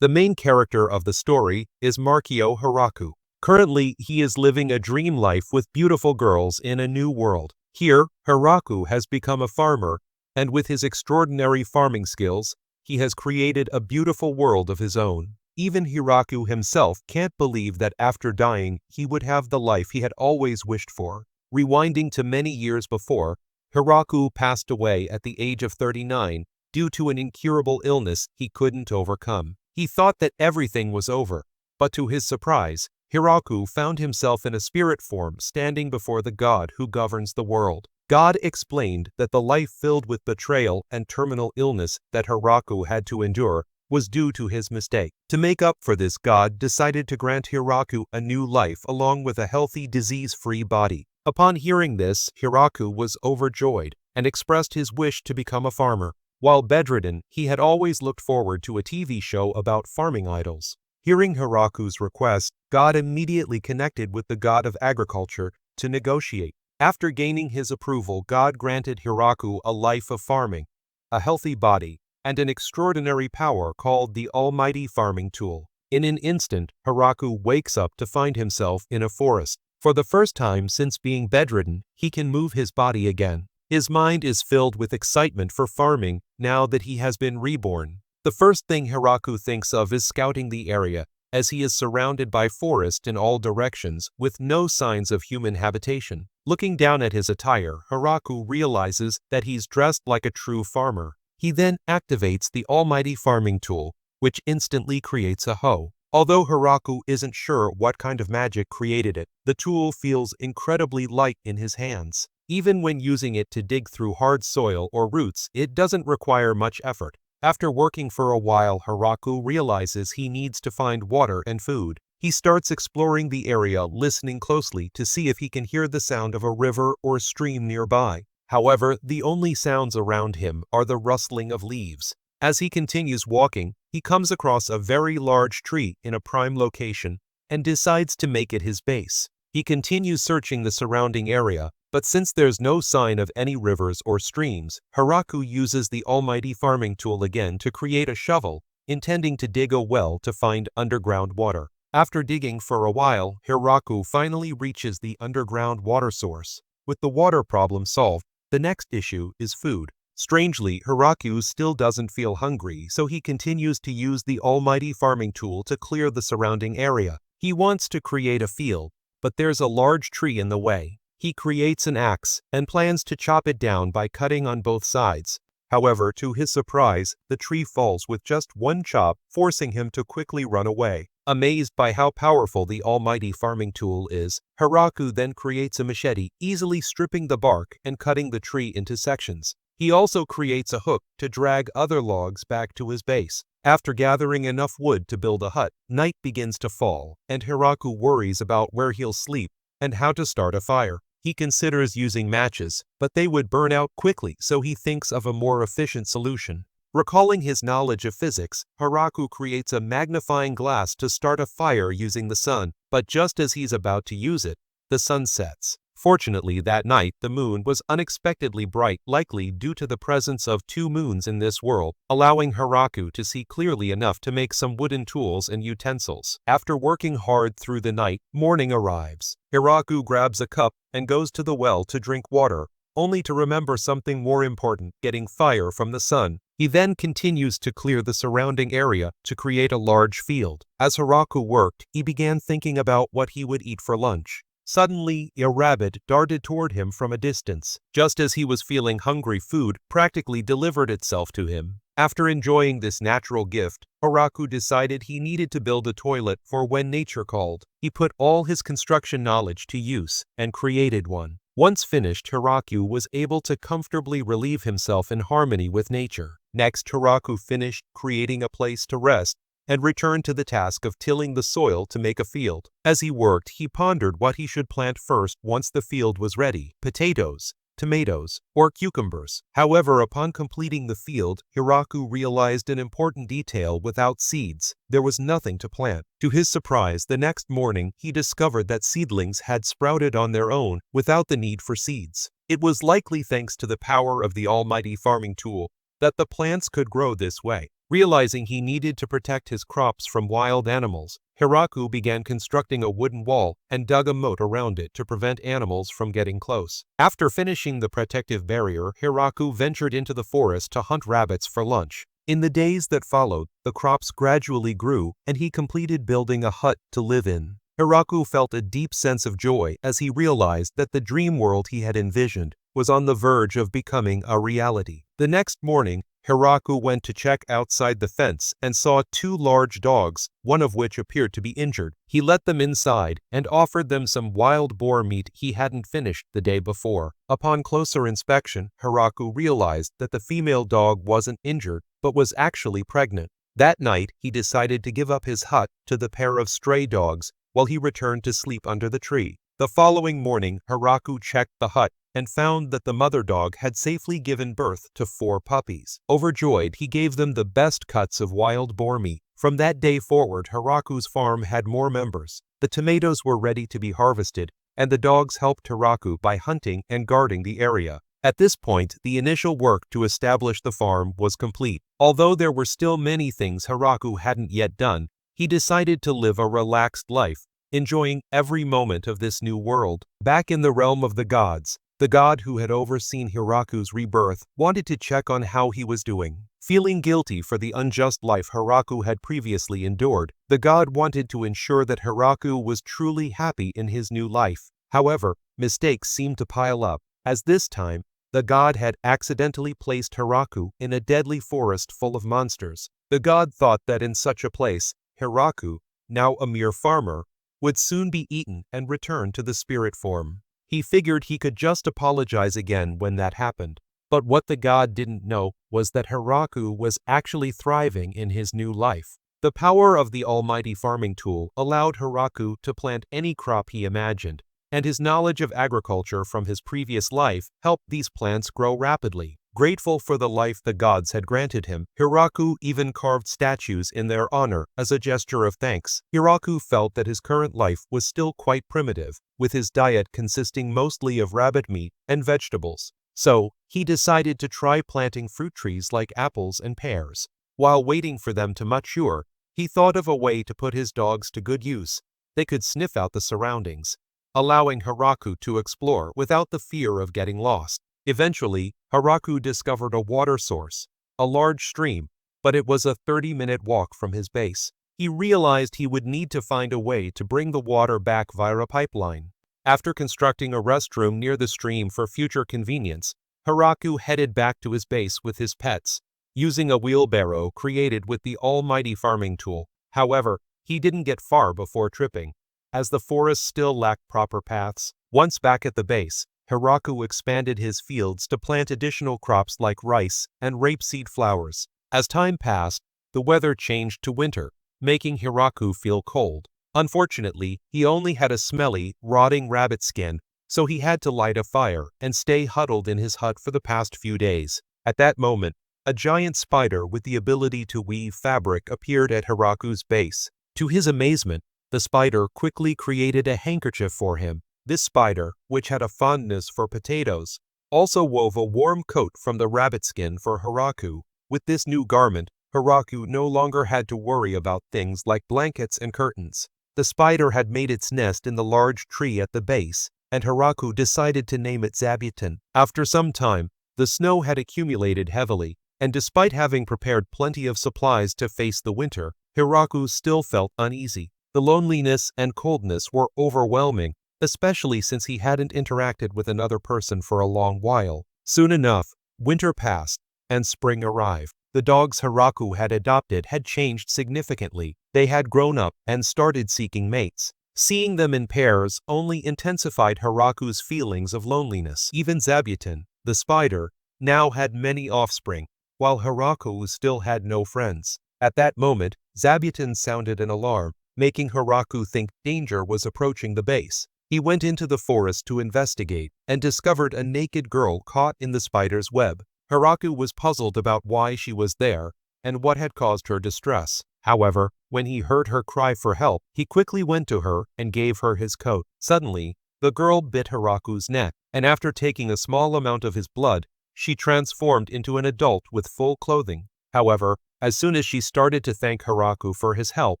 The main character of the story is Markio Hiraku. Currently, he is living a dream life with beautiful girls in a new world. Here, Hiraku has become a farmer, and with his extraordinary farming skills, he has created a beautiful world of his own. Even Hiraku himself can't believe that after dying, he would have the life he had always wished for. Rewinding to many years before, Hiraku passed away at the age of 39 due to an incurable illness he couldn't overcome. He thought that everything was over, but to his surprise, Hiraku found himself in a spirit form standing before the God who governs the world. God explained that the life filled with betrayal and terminal illness that Hiraku had to endure was due to his mistake. To make up for this, God decided to grant Hiraku a new life along with a healthy, disease-free body. Upon hearing this, Hiraku was overjoyed and expressed his wish to become a farmer. While bedridden, he had always looked forward to a TV show about farming idols. Hearing Hiraku's request, God immediately connected with the god of agriculture to negotiate. After gaining his approval, God granted Hiraku a life of farming, a healthy body, and an extraordinary power called the Almighty Farming Tool. In an instant, Hiraku wakes up to find himself in a forest. For the first time since being bedridden, he can move his body again. His mind is filled with excitement for farming now that he has been reborn. The first thing Hiraku thinks of is scouting the area, as he is surrounded by forest in all directions with no signs of human habitation. Looking down at his attire, Hiraku realizes that he's dressed like a true farmer. He then activates the Almighty Farming Tool, which instantly creates a hoe. Although Hiraku isn't sure what kind of magic created it, the tool feels incredibly light in his hands. Even when using it to dig through hard soil or roots, it doesn't require much effort. After working for a while, Hiraku realizes he needs to find water and food. He starts exploring the area, listening closely to see if he can hear the sound of a river or stream nearby. However, the only sounds around him are the rustling of leaves. As he continues walking, he comes across a very large tree in a prime location and decides to make it his base. He continues searching the surrounding area, but since there's no sign of any rivers or streams, Hiraku uses the Almighty Farming Tool again to create a shovel, intending to dig a well to find underground water. After digging for a while, Hiraku finally reaches the underground water source. With the water problem solved, the next issue is food. Strangely, Hiraku still doesn't feel hungry, so he continues to use the Almighty Farming Tool to clear the surrounding area. He wants to create a field, but there's a large tree in the way. He creates an axe and plans to chop it down by cutting on both sides. However, to his surprise, the tree falls with just one chop, forcing him to quickly run away. Amazed by how powerful the Almighty Farming Tool is, Hiraku then creates a machete, easily stripping the bark and cutting the tree into sections. He also creates a hook to drag other logs back to his base. After gathering enough wood to build a hut, night begins to fall, and Hiraku worries about where he'll sleep and how to start a fire. He considers using matches, but they would burn out quickly, so he thinks of a more efficient solution. Recalling his knowledge of physics, Hiraku creates a magnifying glass to start a fire using the sun, but just as he's about to use it, the sun sets. Fortunately, that night, the moon was unexpectedly bright, likely due to the presence of 2 moons in this world, allowing Hiraku to see clearly enough to make some wooden tools and utensils. After working hard through the night, morning arrives. Hiraku grabs a cup and goes to the well to drink water, only to remember something more important, getting fire from the sun. He then continues to clear the surrounding area to create a large field. As Hiraku worked, he began thinking about what he would eat for lunch. Suddenly, a rabbit darted toward him from a distance. Just as he was feeling hungry, food practically delivered itself to him. After enjoying this natural gift, Hiraku decided he needed to build a toilet for when nature called. He put all his construction knowledge to use and created one. Once finished, Hiraku was able to comfortably relieve himself in harmony with nature. Next, Hiraku finished creating a place to rest and returned to the task of tilling the soil to make a field. As he worked, he pondered what he should plant first once the field was ready: potatoes, tomatoes, or cucumbers. However, upon completing the field, Hiraku realized an important detail: without seeds, there was nothing to plant. To his surprise, the next morning, he discovered that seedlings had sprouted on their own without the need for seeds. It was likely thanks to the power of the Almighty Farming Tool that the plants could grow this way. Realizing he needed to protect his crops from wild animals, Hiraku began constructing a wooden wall and dug a moat around it to prevent animals from getting close. After finishing the protective barrier, Hiraku ventured into the forest to hunt rabbits for lunch. In the days that followed, the crops gradually grew, and he completed building a hut to live in. Hiraku felt a deep sense of joy as he realized that the dream world he had envisioned was on the verge of becoming a reality. The next morning, Hiraku went to check outside the fence and saw two large dogs, one of which appeared to be injured. He let them inside and offered them some wild boar meat he hadn't finished the day before. Upon closer inspection, Hiraku realized that the female dog wasn't injured but was actually pregnant. That night, he decided to give up his hut to the pair of stray dogs while he returned to sleep under the tree. The following morning, Hiraku checked the hut and found that the mother dog had safely given birth to 4 puppies. Overjoyed, he gave them the best cuts of wild boar meat. From that day forward, Hiraku's farm had more members. The tomatoes were ready to be harvested, and the dogs helped Hiraku by hunting and guarding the area. At this point, the initial work to establish the farm was complete. Although there were still many things Hiraku hadn't yet done, he decided to live a relaxed life, enjoying every moment of this new world. Back in the realm of the gods, the god who had overseen Hiraku's rebirth wanted to check on how he was doing. Feeling guilty for the unjust life Hiraku had previously endured, the god wanted to ensure that Hiraku was truly happy in his new life. However, mistakes seemed to pile up, as this time, the god had accidentally placed Hiraku in a deadly forest full of monsters. The god thought that in such a place, Hiraku, now a mere farmer, would soon be eaten and return to the spirit form. He figured he could just apologize again when that happened. But what the god didn't know was that Hiraku was actually thriving in his new life. The power of the almighty farming tool allowed Hiraku to plant any crop he imagined, and his knowledge of agriculture from his previous life helped these plants grow rapidly. Grateful for the life the gods had granted him, Hiraku even carved statues in their honor as a gesture of thanks. Hiraku felt that his current life was still quite primitive, with his diet consisting mostly of rabbit meat and vegetables. So, he decided to try planting fruit trees like apples and pears. While waiting for them to mature, he thought of a way to put his dogs to good use. They could sniff out the surroundings, allowing Hiraku to explore without the fear of getting lost. Eventually, Hiraku discovered a water source, a large stream, but it was a 30-minute walk from his base. He realized he would need to find a way to bring the water back via a pipeline. After constructing a restroom near the stream for future convenience, Hiraku headed back to his base with his pets, using a wheelbarrow created with the almighty farming tool. However, he didn't get far before tripping, as the forest still lacked proper paths. Once back at the base, Hiraku expanded his fields to plant additional crops like rice and rapeseed flowers. As time passed, the weather changed to winter, making Hiraku feel cold. Unfortunately, he only had a smelly, rotting rabbit skin, so he had to light a fire and stay huddled in his hut for the past few days. At that moment, a giant spider with the ability to weave fabric appeared at Hiraku's base. To his amazement, the spider quickly created a handkerchief for him. This spider, which had a fondness for potatoes, also wove a warm coat from the rabbit skin for Hiraku. With this new garment, Hiraku no longer had to worry about things like blankets and curtains. The spider had made its nest in the large tree at the base, and Hiraku decided to name it Zabuton. After some time, the snow had accumulated heavily, and despite having prepared plenty of supplies to face the winter, Hiraku still felt uneasy. The loneliness and coldness were overwhelming, especially since he hadn't interacted with another person for a long while. Soon enough, winter passed, and spring arrived. The dogs Hiraku had adopted had changed significantly. They had grown up and started seeking mates. Seeing them in pairs only intensified Hiraku's feelings of loneliness. Even Zabuton, the spider, now had many offspring, while Hiraku still had no friends. At that moment, Zabuton sounded an alarm, making Hiraku think danger was approaching the base. He went into the forest to investigate and discovered a naked girl caught in the spider's web. Hiraku was puzzled about why she was there and what had caused her distress. However, when he heard her cry for help, he quickly went to her and gave her his coat. Suddenly, the girl bit Hiraku's neck, and after taking a small amount of his blood, she transformed into an adult with full clothing. However, as soon as she started to thank Hiraku for his help,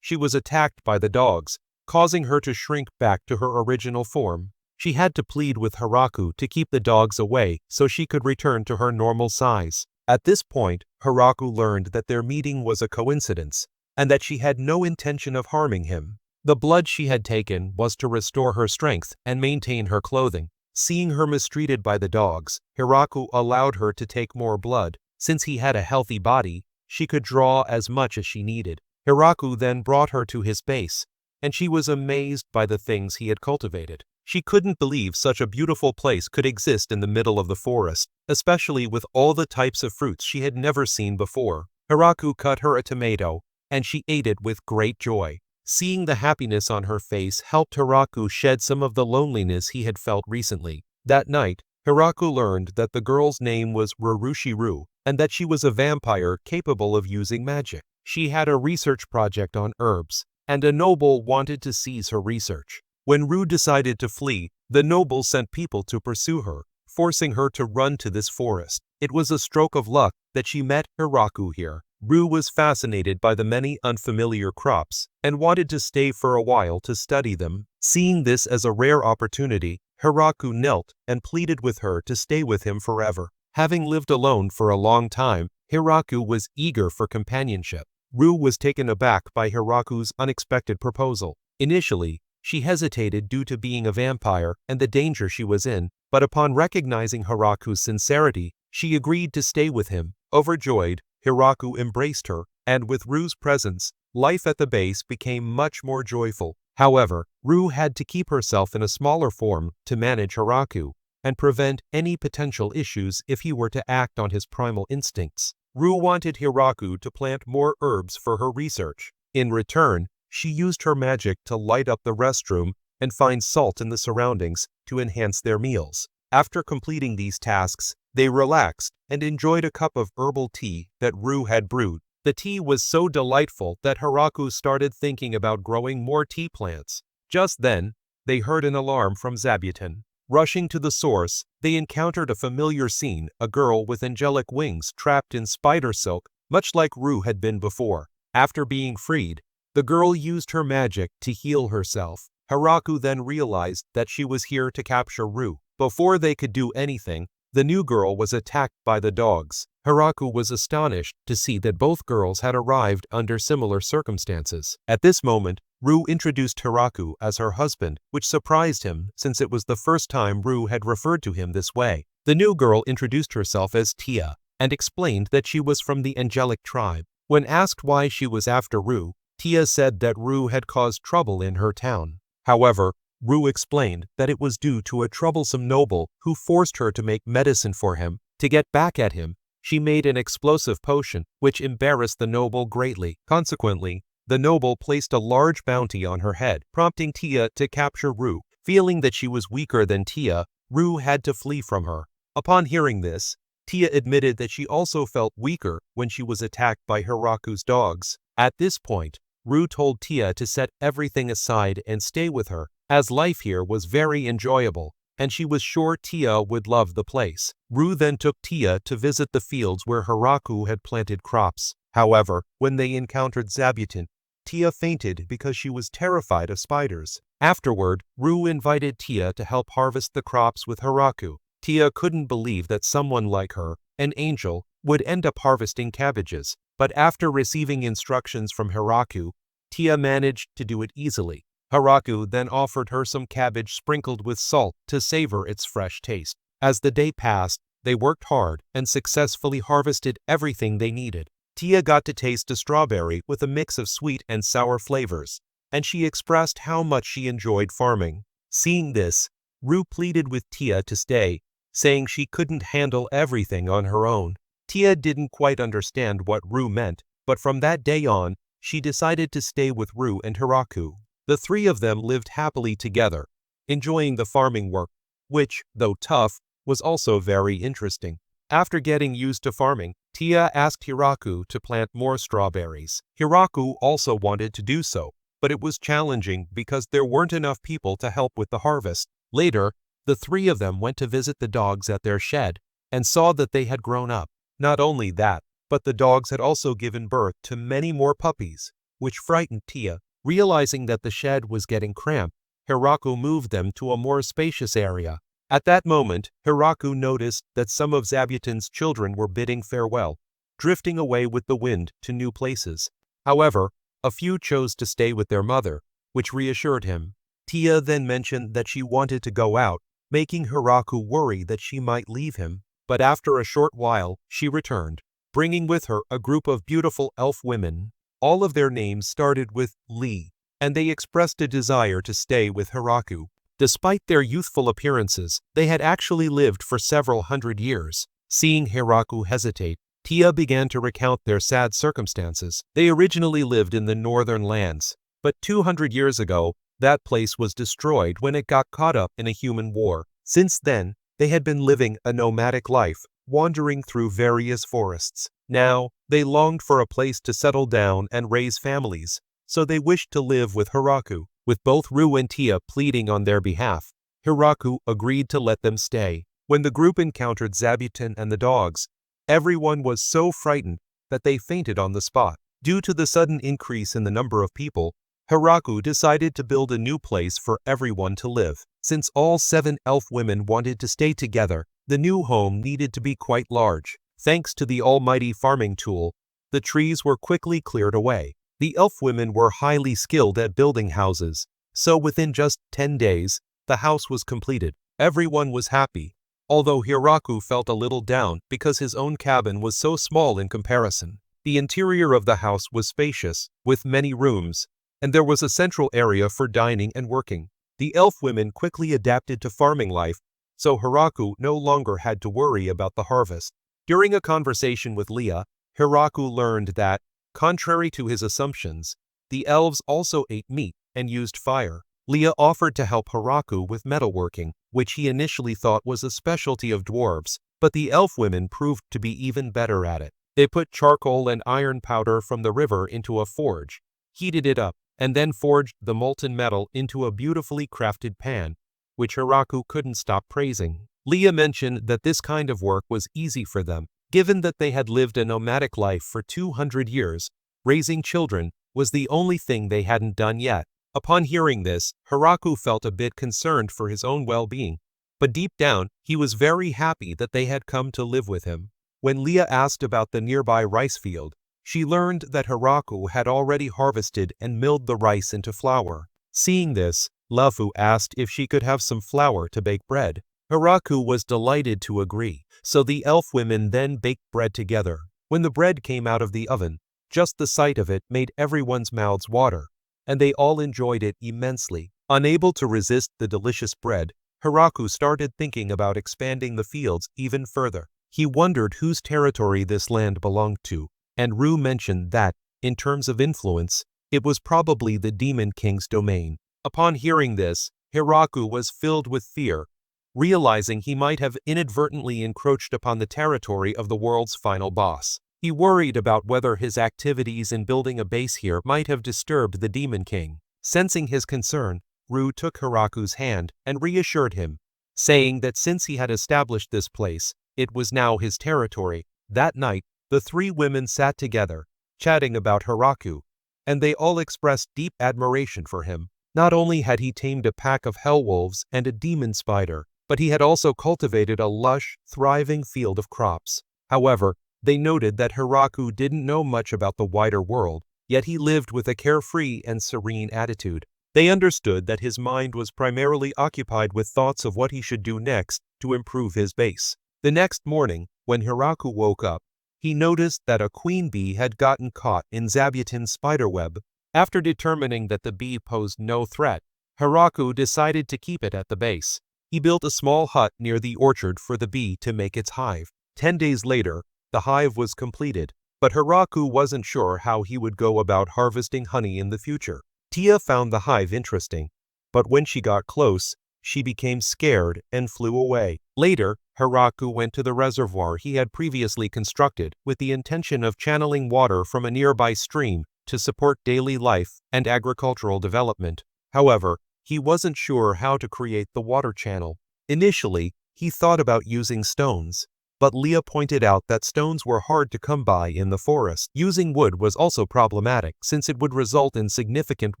she was attacked by the dogs, causing her to shrink back to her original form. She had to plead with Hiraku to keep the dogs away so she could return to her normal size. At this point, Hiraku learned that their meeting was a coincidence, and that she had no intention of harming him. The blood she had taken was to restore her strength and maintain her clothing. Seeing her mistreated by the dogs, Hiraku allowed her to take more blood. Since he had a healthy body, she could draw as much as she needed. Hiraku then brought her to his base, and she was amazed by the things he had cultivated. She couldn't believe such a beautiful place could exist in the middle of the forest, especially with all the types of fruits she had never seen before. Hiraku cut her a tomato, and she ate it with great joy. Seeing the happiness on her face helped Hiraku shed some of the loneliness he had felt recently. That night, Hiraku learned that the girl's name was Rurushiru, and that she was a vampire capable of using magic. She had a research project on herbs, and a noble wanted to seize her research. When Ru decided to flee, the noble sent people to pursue her, forcing her to run to this forest. It was a stroke of luck that she met Hiraku here. Ru was fascinated by the many unfamiliar crops and wanted to stay for a while to study them. Seeing this as a rare opportunity, Hiraku knelt and pleaded with her to stay with him forever. Having lived alone for a long time, Hiraku was eager for companionship. Ru was taken aback by Hiraku's unexpected proposal. Initially, she hesitated due to being a vampire and the danger she was in, but upon recognizing Hiraku's sincerity, she agreed to stay with him. Overjoyed, Hiraku embraced her, and with Ru's presence, life at the base became much more joyful. However, Ru had to keep herself in a smaller form to manage Hiraku and prevent any potential issues if he were to act on his primal instincts. Ru wanted Hiraku to plant more herbs for her research. In return, she used her magic to light up the restroom and find salt in the surroundings to enhance their meals. After completing these tasks, they relaxed and enjoyed a cup of herbal tea that Ru had brewed. The tea was so delightful that Hiraku started thinking about growing more tea plants. Just then, they heard an alarm from Zabuton. Rushing to the source, they encountered a familiar scene, a girl with angelic wings trapped in spider silk, much like Ru had been before. After being freed, the girl used her magic to heal herself. Hiraku then realized that she was here to capture Ru. Before they could do anything, the new girl was attacked by the dogs. Hiraku was astonished to see that both girls had arrived under similar circumstances. At this moment, Ru introduced Hiraku as her husband, which surprised him since it was the first time Ru had referred to him this way. The new girl introduced herself as Tia and explained that she was from the angelic tribe. When asked why she was after Ru, Tia said that Ru had caused trouble in her town. However, Ru explained that it was due to a troublesome noble who forced her to make medicine for him. To get back at him, she made an explosive potion, which embarrassed the noble greatly. Consequently, the noble placed a large bounty on her head, prompting Tia to capture Ru. Feeling that she was weaker than Tia, Ru had to flee from her. Upon hearing this, Tia admitted that she also felt weaker when she was attacked by Hiraku's dogs. At this point, Ru told Tia to set everything aside and stay with her, as life here was very enjoyable, and she was sure Tia would love the place. Ru then took Tia to visit the fields where Hiraku had planted crops. However, when they encountered Zabuton, Tia fainted because she was terrified of spiders. Afterward, Ru invited Tia to help harvest the crops with Hiraku. Tia couldn't believe that someone like her, an angel, would end up harvesting cabbages, but after receiving instructions from Hiraku, Tia managed to do it easily. Hiraku then offered her some cabbage sprinkled with salt to savor its fresh taste. As the day passed, they worked hard and successfully harvested everything they needed. Tia got to taste a strawberry with a mix of sweet and sour flavors, and she expressed how much she enjoyed farming. Seeing this, Ru pleaded with Tia to stay, saying she couldn't handle everything on her own. Tia didn't quite understand what Ru meant, but from that day on, she decided to stay with Ru and Hiraku. The three of them lived happily together, enjoying the farming work, which, though tough, was also very interesting. After getting used to farming, Tia asked Hiraku to plant more strawberries. Hiraku also wanted to do so, but it was challenging because there weren't enough people to help with the harvest. Later, the three of them went to visit the dogs at their shed and saw that they had grown up. Not only that, but the dogs had also given birth to many more puppies, which frightened Tia. Realizing that the shed was getting cramped, Hiraku moved them to a more spacious area. At that moment, Hiraku noticed that some of Zabuton's children were bidding farewell, drifting away with the wind to new places. However, a few chose to stay with their mother, which reassured him. Tia then mentioned that she wanted to go out, making Hiraku worry that she might leave him. But after a short while, she returned, bringing with her a group of beautiful elf women. All of their names started with Lee, and they expressed a desire to stay with Hiraku. Despite their youthful appearances, they had actually lived for several hundred years. Seeing Hiraku hesitate, Tia began to recount their sad circumstances. They originally lived in the northern lands, but 200 years ago, that place was destroyed when it got caught up in a human war. Since then, they had been living a nomadic life, wandering through various forests. Now, they longed for a place to settle down and raise families, so they wished to live with Hiraku. With both Ru and Tia pleading on their behalf, Hiraku agreed to let them stay. When the group encountered Zabuton and the dogs, everyone was so frightened that they fainted on the spot. Due to the sudden increase in the number of people, Hiraku decided to build a new place for everyone to live. Since all 7 elf women wanted to stay together, the new home needed to be quite large. Thanks to the almighty farming tool, the trees were quickly cleared away. The elf women were highly skilled at building houses, so within just 10 days, the house was completed. Everyone was happy, although Hiraku felt a little down because his own cabin was so small in comparison. The interior of the house was spacious, with many rooms, and there was a central area for dining and working. The elf women quickly adapted to farming life, so Hiraku no longer had to worry about the harvest. During a conversation with Leah, Hiraku learned that, contrary to his assumptions, the elves also ate meat and used fire. Leah offered to help Hiraku with metalworking, which he initially thought was a specialty of dwarves, but the elf women proved to be even better at it. They put charcoal and iron powder from the river into a forge, heated it up, and then forged the molten metal into a beautifully crafted pan, which Hiraku couldn't stop praising. Leah mentioned that this kind of work was easy for them, given that they had lived a nomadic life for 200 years. Raising children was the only thing they hadn't done yet. Upon hearing this, Hiraku felt a bit concerned for his own well-being, but deep down, he was very happy that they had come to live with him. When Leah asked about the nearby rice field, she learned that Hiraku had already harvested and milled the rice into flour. Seeing this, Lafu asked if she could have some flour to bake bread. Hiraku was delighted to agree, so the elf women then baked bread together. When the bread came out of the oven, just the sight of it made everyone's mouths water, and they all enjoyed it immensely. Unable to resist the delicious bread, Hiraku started thinking about expanding the fields even further. He wondered whose territory this land belonged to, and Ru mentioned that, in terms of influence, it was probably the Demon King's domain. Upon hearing this, Hiraku was filled with fear, realizing he might have inadvertently encroached upon the territory of the world's final boss. He worried about whether his activities in building a base here might have disturbed the Demon King. Sensing his concern, Ru took Hiraku's hand and reassured him, saying that since he had established this place, it was now his territory. That night, the 3 women sat together, chatting about Hiraku, and they all expressed deep admiration for him. Not only had he tamed a pack of hellwolves and a demon spider, but he had also cultivated a lush, thriving field of crops. However, they noted that Hiraku didn't know much about the wider world, yet he lived with a carefree and serene attitude. They understood that his mind was primarily occupied with thoughts of what he should do next to improve his base. The next morning, when Hiraku woke up, he noticed that a queen bee had gotten caught in Zabuton's spiderweb. After determining that the bee posed no threat, Hiraku decided to keep it at the base. He built a small hut near the orchard for the bee to make its hive. 10 days later, the hive was completed, but Hiraku wasn't sure how he would go about harvesting honey in the future. Tia found the hive interesting, but when she got close, she became scared and flew away. Later, Hiraku went to the reservoir he had previously constructed with the intention of channeling water from a nearby stream to support daily life and agricultural development. However, he wasn't sure how to create the water channel. Initially, he thought about using stones, but Leah pointed out that stones were hard to come by in the forest. Using wood was also problematic since it would result in significant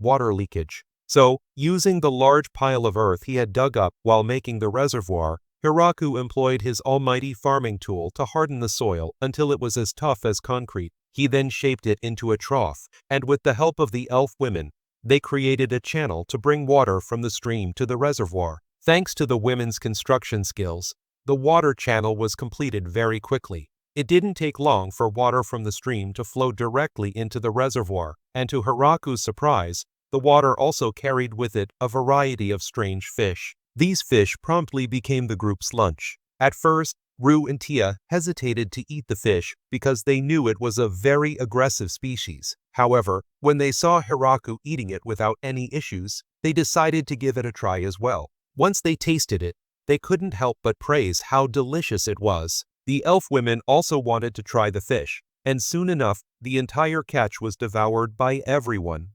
water leakage. So, using the large pile of earth he had dug up while making the reservoir, Hiraku employed his almighty farming tool to harden the soil until it was as tough as concrete. He then shaped it into a trough, and with the help of the elf women, they created a channel to bring water from the stream to the reservoir. Thanks to the women's construction skills, the water channel was completed very quickly. It didn't take long for water from the stream to flow directly into the reservoir, and to Hiraku's surprise, the water also carried with it a variety of strange fish. These fish promptly became the group's lunch. At first, Rue and Tia hesitated to eat the fish because they knew it was a very aggressive species. However, when they saw Hiraku eating it without any issues, they decided to give it a try as well. Once they tasted it, they couldn't help but praise how delicious it was. The elf women also wanted to try the fish, and soon enough, the entire catch was devoured by everyone.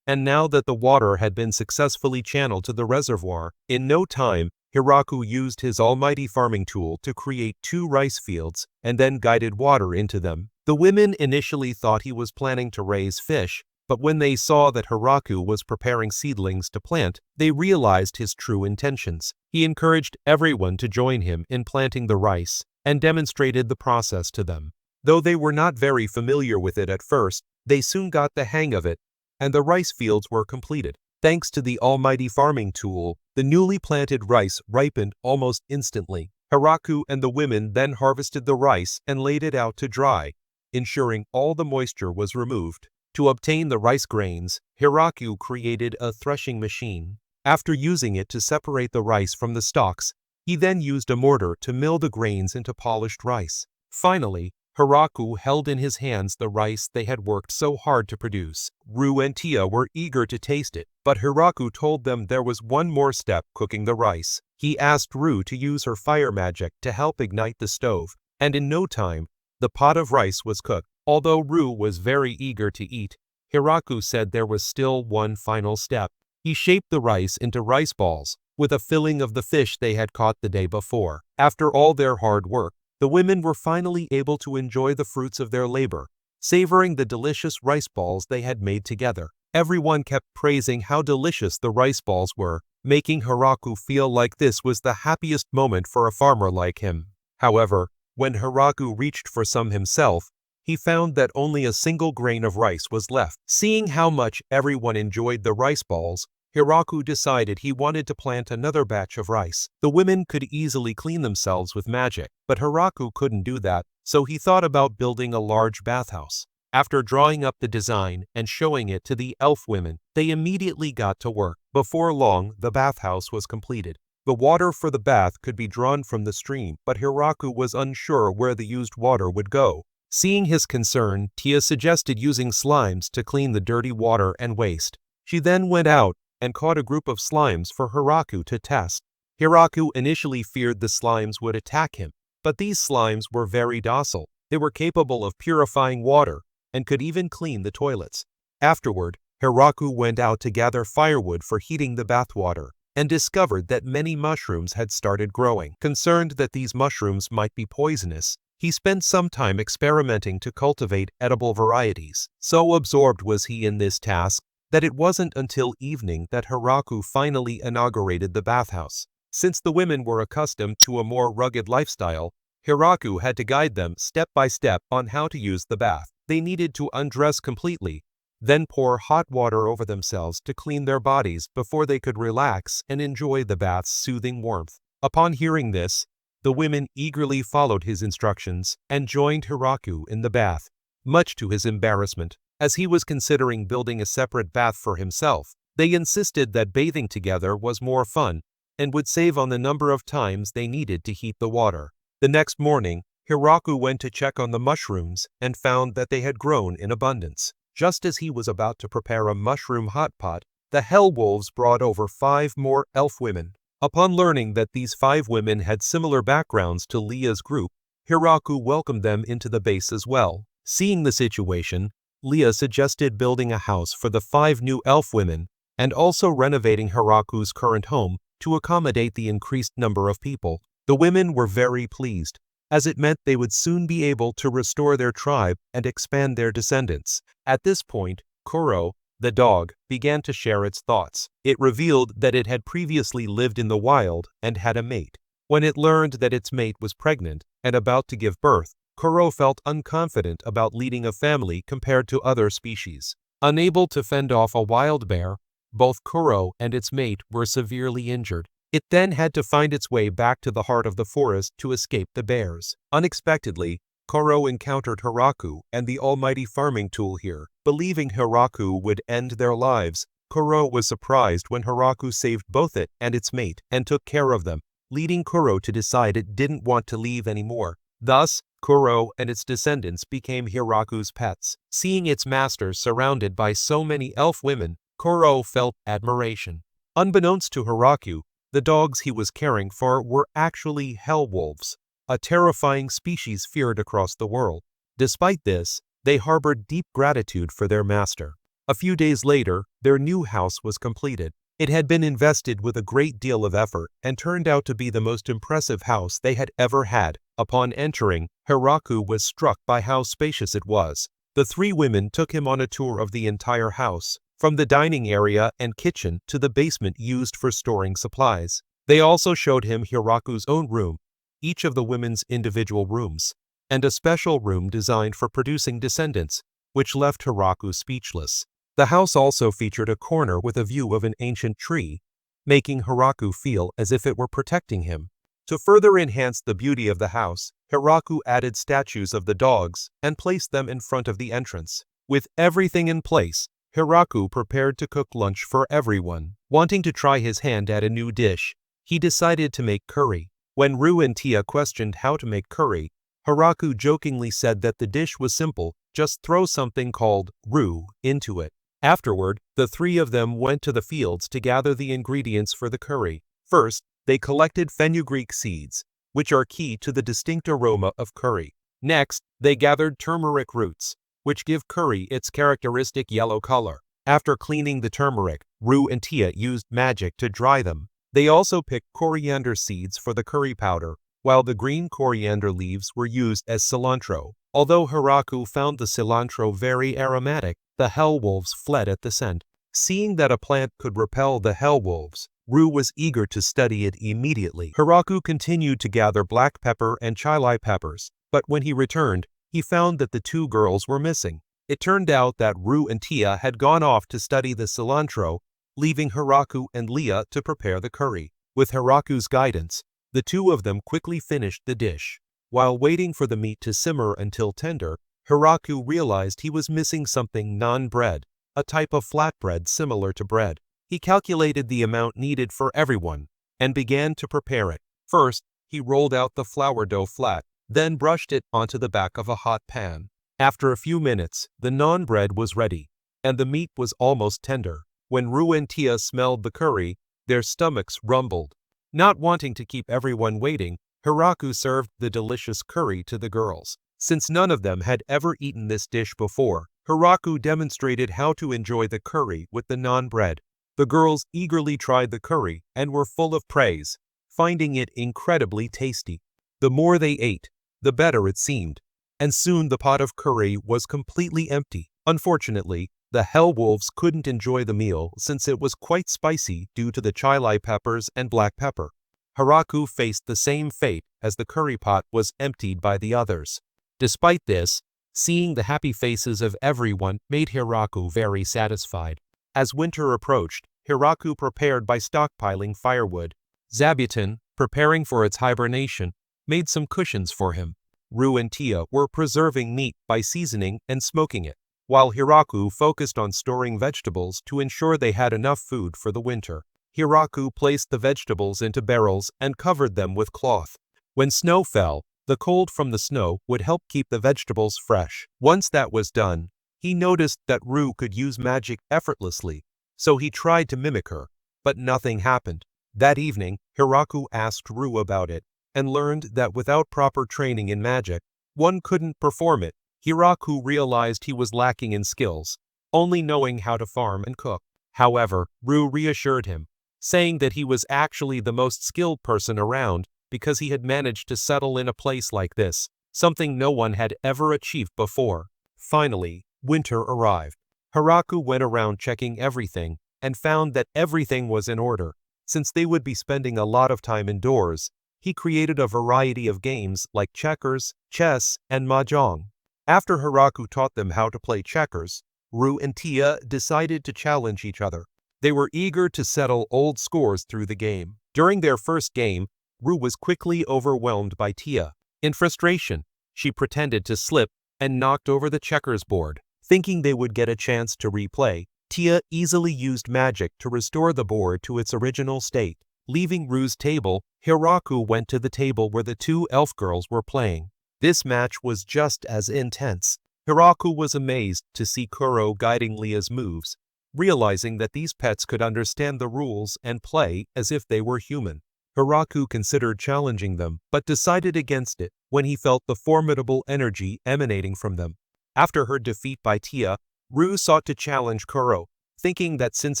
And now that the water had been successfully channeled to the reservoir, in no time, Hiraku used his almighty farming tool to create 2 rice fields and then guided water into them. The women initially thought he was planning to raise fish, but when they saw that Hiraku was preparing seedlings to plant, they realized his true intentions. He encouraged everyone to join him in planting the rice and demonstrated the process to them. Though they were not very familiar with it at first, they soon got the hang of it, and the rice fields were completed. Thanks to the almighty farming tool, the newly planted rice ripened almost instantly. Hiraku and the women then harvested the rice and laid it out to dry, ensuring all the moisture was removed. To obtain the rice grains, Hiraku created a threshing machine. After using it to separate the rice from the stalks, he then used a mortar to mill the grains into polished rice. Finally, Hiraku held in his hands the rice they had worked so hard to produce. Rue and Tia were eager to taste it, but Hiraku told them there was one more step cooking the rice. He asked Rue to use her fire magic to help ignite the stove, and in no time, the pot of rice was cooked. Although Rue was very eager to eat, Hiraku said there was still one final step. He shaped the rice into rice balls, with a filling of the fish they had caught the day before. After all their hard work, the women were finally able to enjoy the fruits of their labor, savoring the delicious rice balls they had made together. Everyone kept praising how delicious the rice balls were, making Hiraku feel like this was the happiest moment for a farmer like him. However, when Hiraku reached for some himself, he found that only a single grain of rice was left. Seeing how much everyone enjoyed the rice balls, Hiraku decided he wanted to plant another batch of rice. The women could easily clean themselves with magic, but Hiraku couldn't do that, so he thought about building a large bathhouse. After drawing up the design and showing it to the elf women, they immediately got to work. Before long, the bathhouse was completed. The water for the bath could be drawn from the stream, but Hiraku was unsure where the used water would go. Seeing his concern, Tia suggested using slimes to clean the dirty water and waste. She then went out and caught a group of slimes for Hiraku to test. Hiraku initially feared the slimes would attack him, but these slimes were very docile. They were capable of purifying water and could even clean the toilets. Afterward, Hiraku went out to gather firewood for heating the bathwater and discovered that many mushrooms had started growing. Concerned that these mushrooms might be poisonous, he spent some time experimenting to cultivate edible varieties. So absorbed was he in this task that it wasn't until evening that Hiraku finally inaugurated the bathhouse. Since the women were accustomed to a more rugged lifestyle, Hiraku had to guide them step by step on how to use the bath. They needed to undress completely, then pour hot water over themselves to clean their bodies before they could relax and enjoy the bath's soothing warmth. Upon hearing this, the women eagerly followed his instructions and joined Hiraku in the bath, much to his embarrassment. As he was considering building a separate bath for himself, they insisted that bathing together was more fun and would save on the number of times they needed to heat the water. The next morning, Hiraku went to check on the mushrooms and found that they had grown in abundance. Just as he was about to prepare a mushroom hot pot, the Hell Wolves brought over 5 more elf women. Upon learning that these 5 women had similar backgrounds to Leah's group, Hiraku welcomed them into the base as well. Seeing the situation, Leah suggested building a house for the 5 new elf women and also renovating Hiraku's current home to accommodate the increased number of people. The women were very pleased, as it meant they would soon be able to restore their tribe and expand their descendants. At this point, Kuro, the dog, began to share its thoughts. It revealed that it had previously lived in the wild and had a mate. When it learned that its mate was pregnant and about to give birth, Kuro felt unconfident about leading a family compared to other species. Unable to fend off a wild bear, both Kuro and its mate were severely injured. It then had to find its way back to the heart of the forest to escape the bears. Unexpectedly, Kuro encountered Hiraku and the almighty farming tool here. Believing Hiraku would end their lives, Kuro was surprised when Hiraku saved both it and its mate and took care of them, leading Kuro to decide it didn't want to leave anymore. Thus, Kuro and its descendants became Hiraku's pets. Seeing its masters surrounded by so many elf women, Kuro felt admiration. Unbeknownst to Hiraku, the dogs he was caring for were actually hell wolves, a terrifying species feared across the world. Despite this, they harbored deep gratitude for their master. A few days later, their new house was completed. It had been invested with a great deal of effort and turned out to be the most impressive house they had ever had. Upon entering, Hiraku was struck by how spacious it was. The three women took him on a tour of the entire house, from the dining area and kitchen to the basement used for storing supplies. They also showed him Hiraku's own room, each of the women's individual rooms, and a special room designed for producing descendants, which left Hiraku speechless. The house also featured a corner with a view of an ancient tree, making Hiraku feel as if it were protecting him. To further enhance the beauty of the house, Hiraku added statues of the dogs and placed them in front of the entrance. With everything in place, Hiraku prepared to cook lunch for everyone. Wanting to try his hand at a new dish, he decided to make curry. When Ru and Tia questioned how to make curry, Hiraku jokingly said that the dish was simple, just throw something called Ru into it. Afterward, the three of them went to the fields to gather the ingredients for the curry. First, they collected fenugreek seeds, which are key to the distinct aroma of curry. Next, they gathered turmeric roots, which give curry its characteristic yellow color. After cleaning the turmeric, Ru and Tia used magic to dry them. They also picked coriander seeds for the curry powder, while the green coriander leaves were used as cilantro. Although Hiraku found the cilantro very aromatic, the hell wolves fled at the scent. Seeing that a plant could repel the hell wolves, Ru was eager to study it immediately. Hiraku continued to gather black pepper and chili peppers, but when he returned, he found that the two girls were missing. It turned out that Ru and Tia had gone off to study the cilantro, leaving Hiraku and Leah to prepare the curry. With Hiraku's guidance, the two of them quickly finished the dish. While waiting for the meat to simmer until tender, Hiraku realized he was missing something non-bread, a type of flatbread similar to bread. He calculated the amount needed for everyone and began to prepare it. First, he rolled out the flour dough flat, then brushed it onto the back of a hot pan. After a few minutes, the non-bread was ready, and the meat was almost tender. When Ru and Tia smelled the curry, their stomachs rumbled. Not wanting to keep everyone waiting, Hiraku served the delicious curry to the girls. Since none of them had ever eaten this dish before, Hiraku demonstrated how to enjoy the curry with the non-bread. The girls eagerly tried the curry and were full of praise, finding it incredibly tasty. The more they ate, the better it seemed, and soon the pot of curry was completely empty. Unfortunately, the hell wolves couldn't enjoy the meal since it was quite spicy due to the chili peppers and black pepper. Hiraku faced the same fate as the curry pot was emptied by the others. Despite this, seeing the happy faces of everyone made Hiraku very satisfied. As winter approached, Hiraku prepared by stockpiling firewood. Zabuton, preparing for its hibernation, made some cushions for him. Ru and Tia were preserving meat by seasoning and smoking it, while Hiraku focused on storing vegetables to ensure they had enough food for the winter. Hiraku placed the vegetables into barrels and covered them with cloth. When snow fell, the cold from the snow would help keep the vegetables fresh. Once that was done, he noticed that Ru could use magic effortlessly, so he tried to mimic her, but nothing happened. That evening, Hiraku asked Ru about it, and learned that without proper training in magic, one couldn't perform it. Hiraku realized he was lacking in skills, only knowing how to farm and cook. However, Ru reassured him, saying that he was actually the most skilled person around because he had managed to settle in a place like this, something no one had ever achieved before. Finally, winter arrived. Hiraku went around checking everything and found that everything was in order. Since they would be spending a lot of time indoors, he created a variety of games like checkers, chess, and mahjong. After Hiraku taught them how to play checkers, Ru and Tia decided to challenge each other. They were eager to settle old scores through the game. During their first game, Ru was quickly overwhelmed by Tia. In frustration, she pretended to slip and knocked over the checkers board. Thinking they would get a chance to replay, Tia easily used magic to restore the board to its original state. Leaving Ru's table, Hiraku went to the table where the two elf girls were playing. This match was just as intense. Hiraku was amazed to see Kuro guiding Leah's moves, realizing that these pets could understand the rules and play as if they were human. Hiraku considered challenging them, but decided against it when he felt the formidable energy emanating from them. After her defeat by Tia, Ru sought to challenge Kuro, thinking that since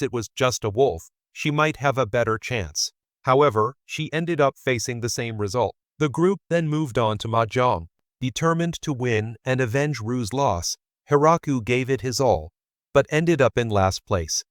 it was just a wolf, she might have a better chance. However, she ended up facing the same result. The group then moved on to mahjong. Determined to win and avenge Ru's loss, Hiraku gave it his all, but ended up in last place.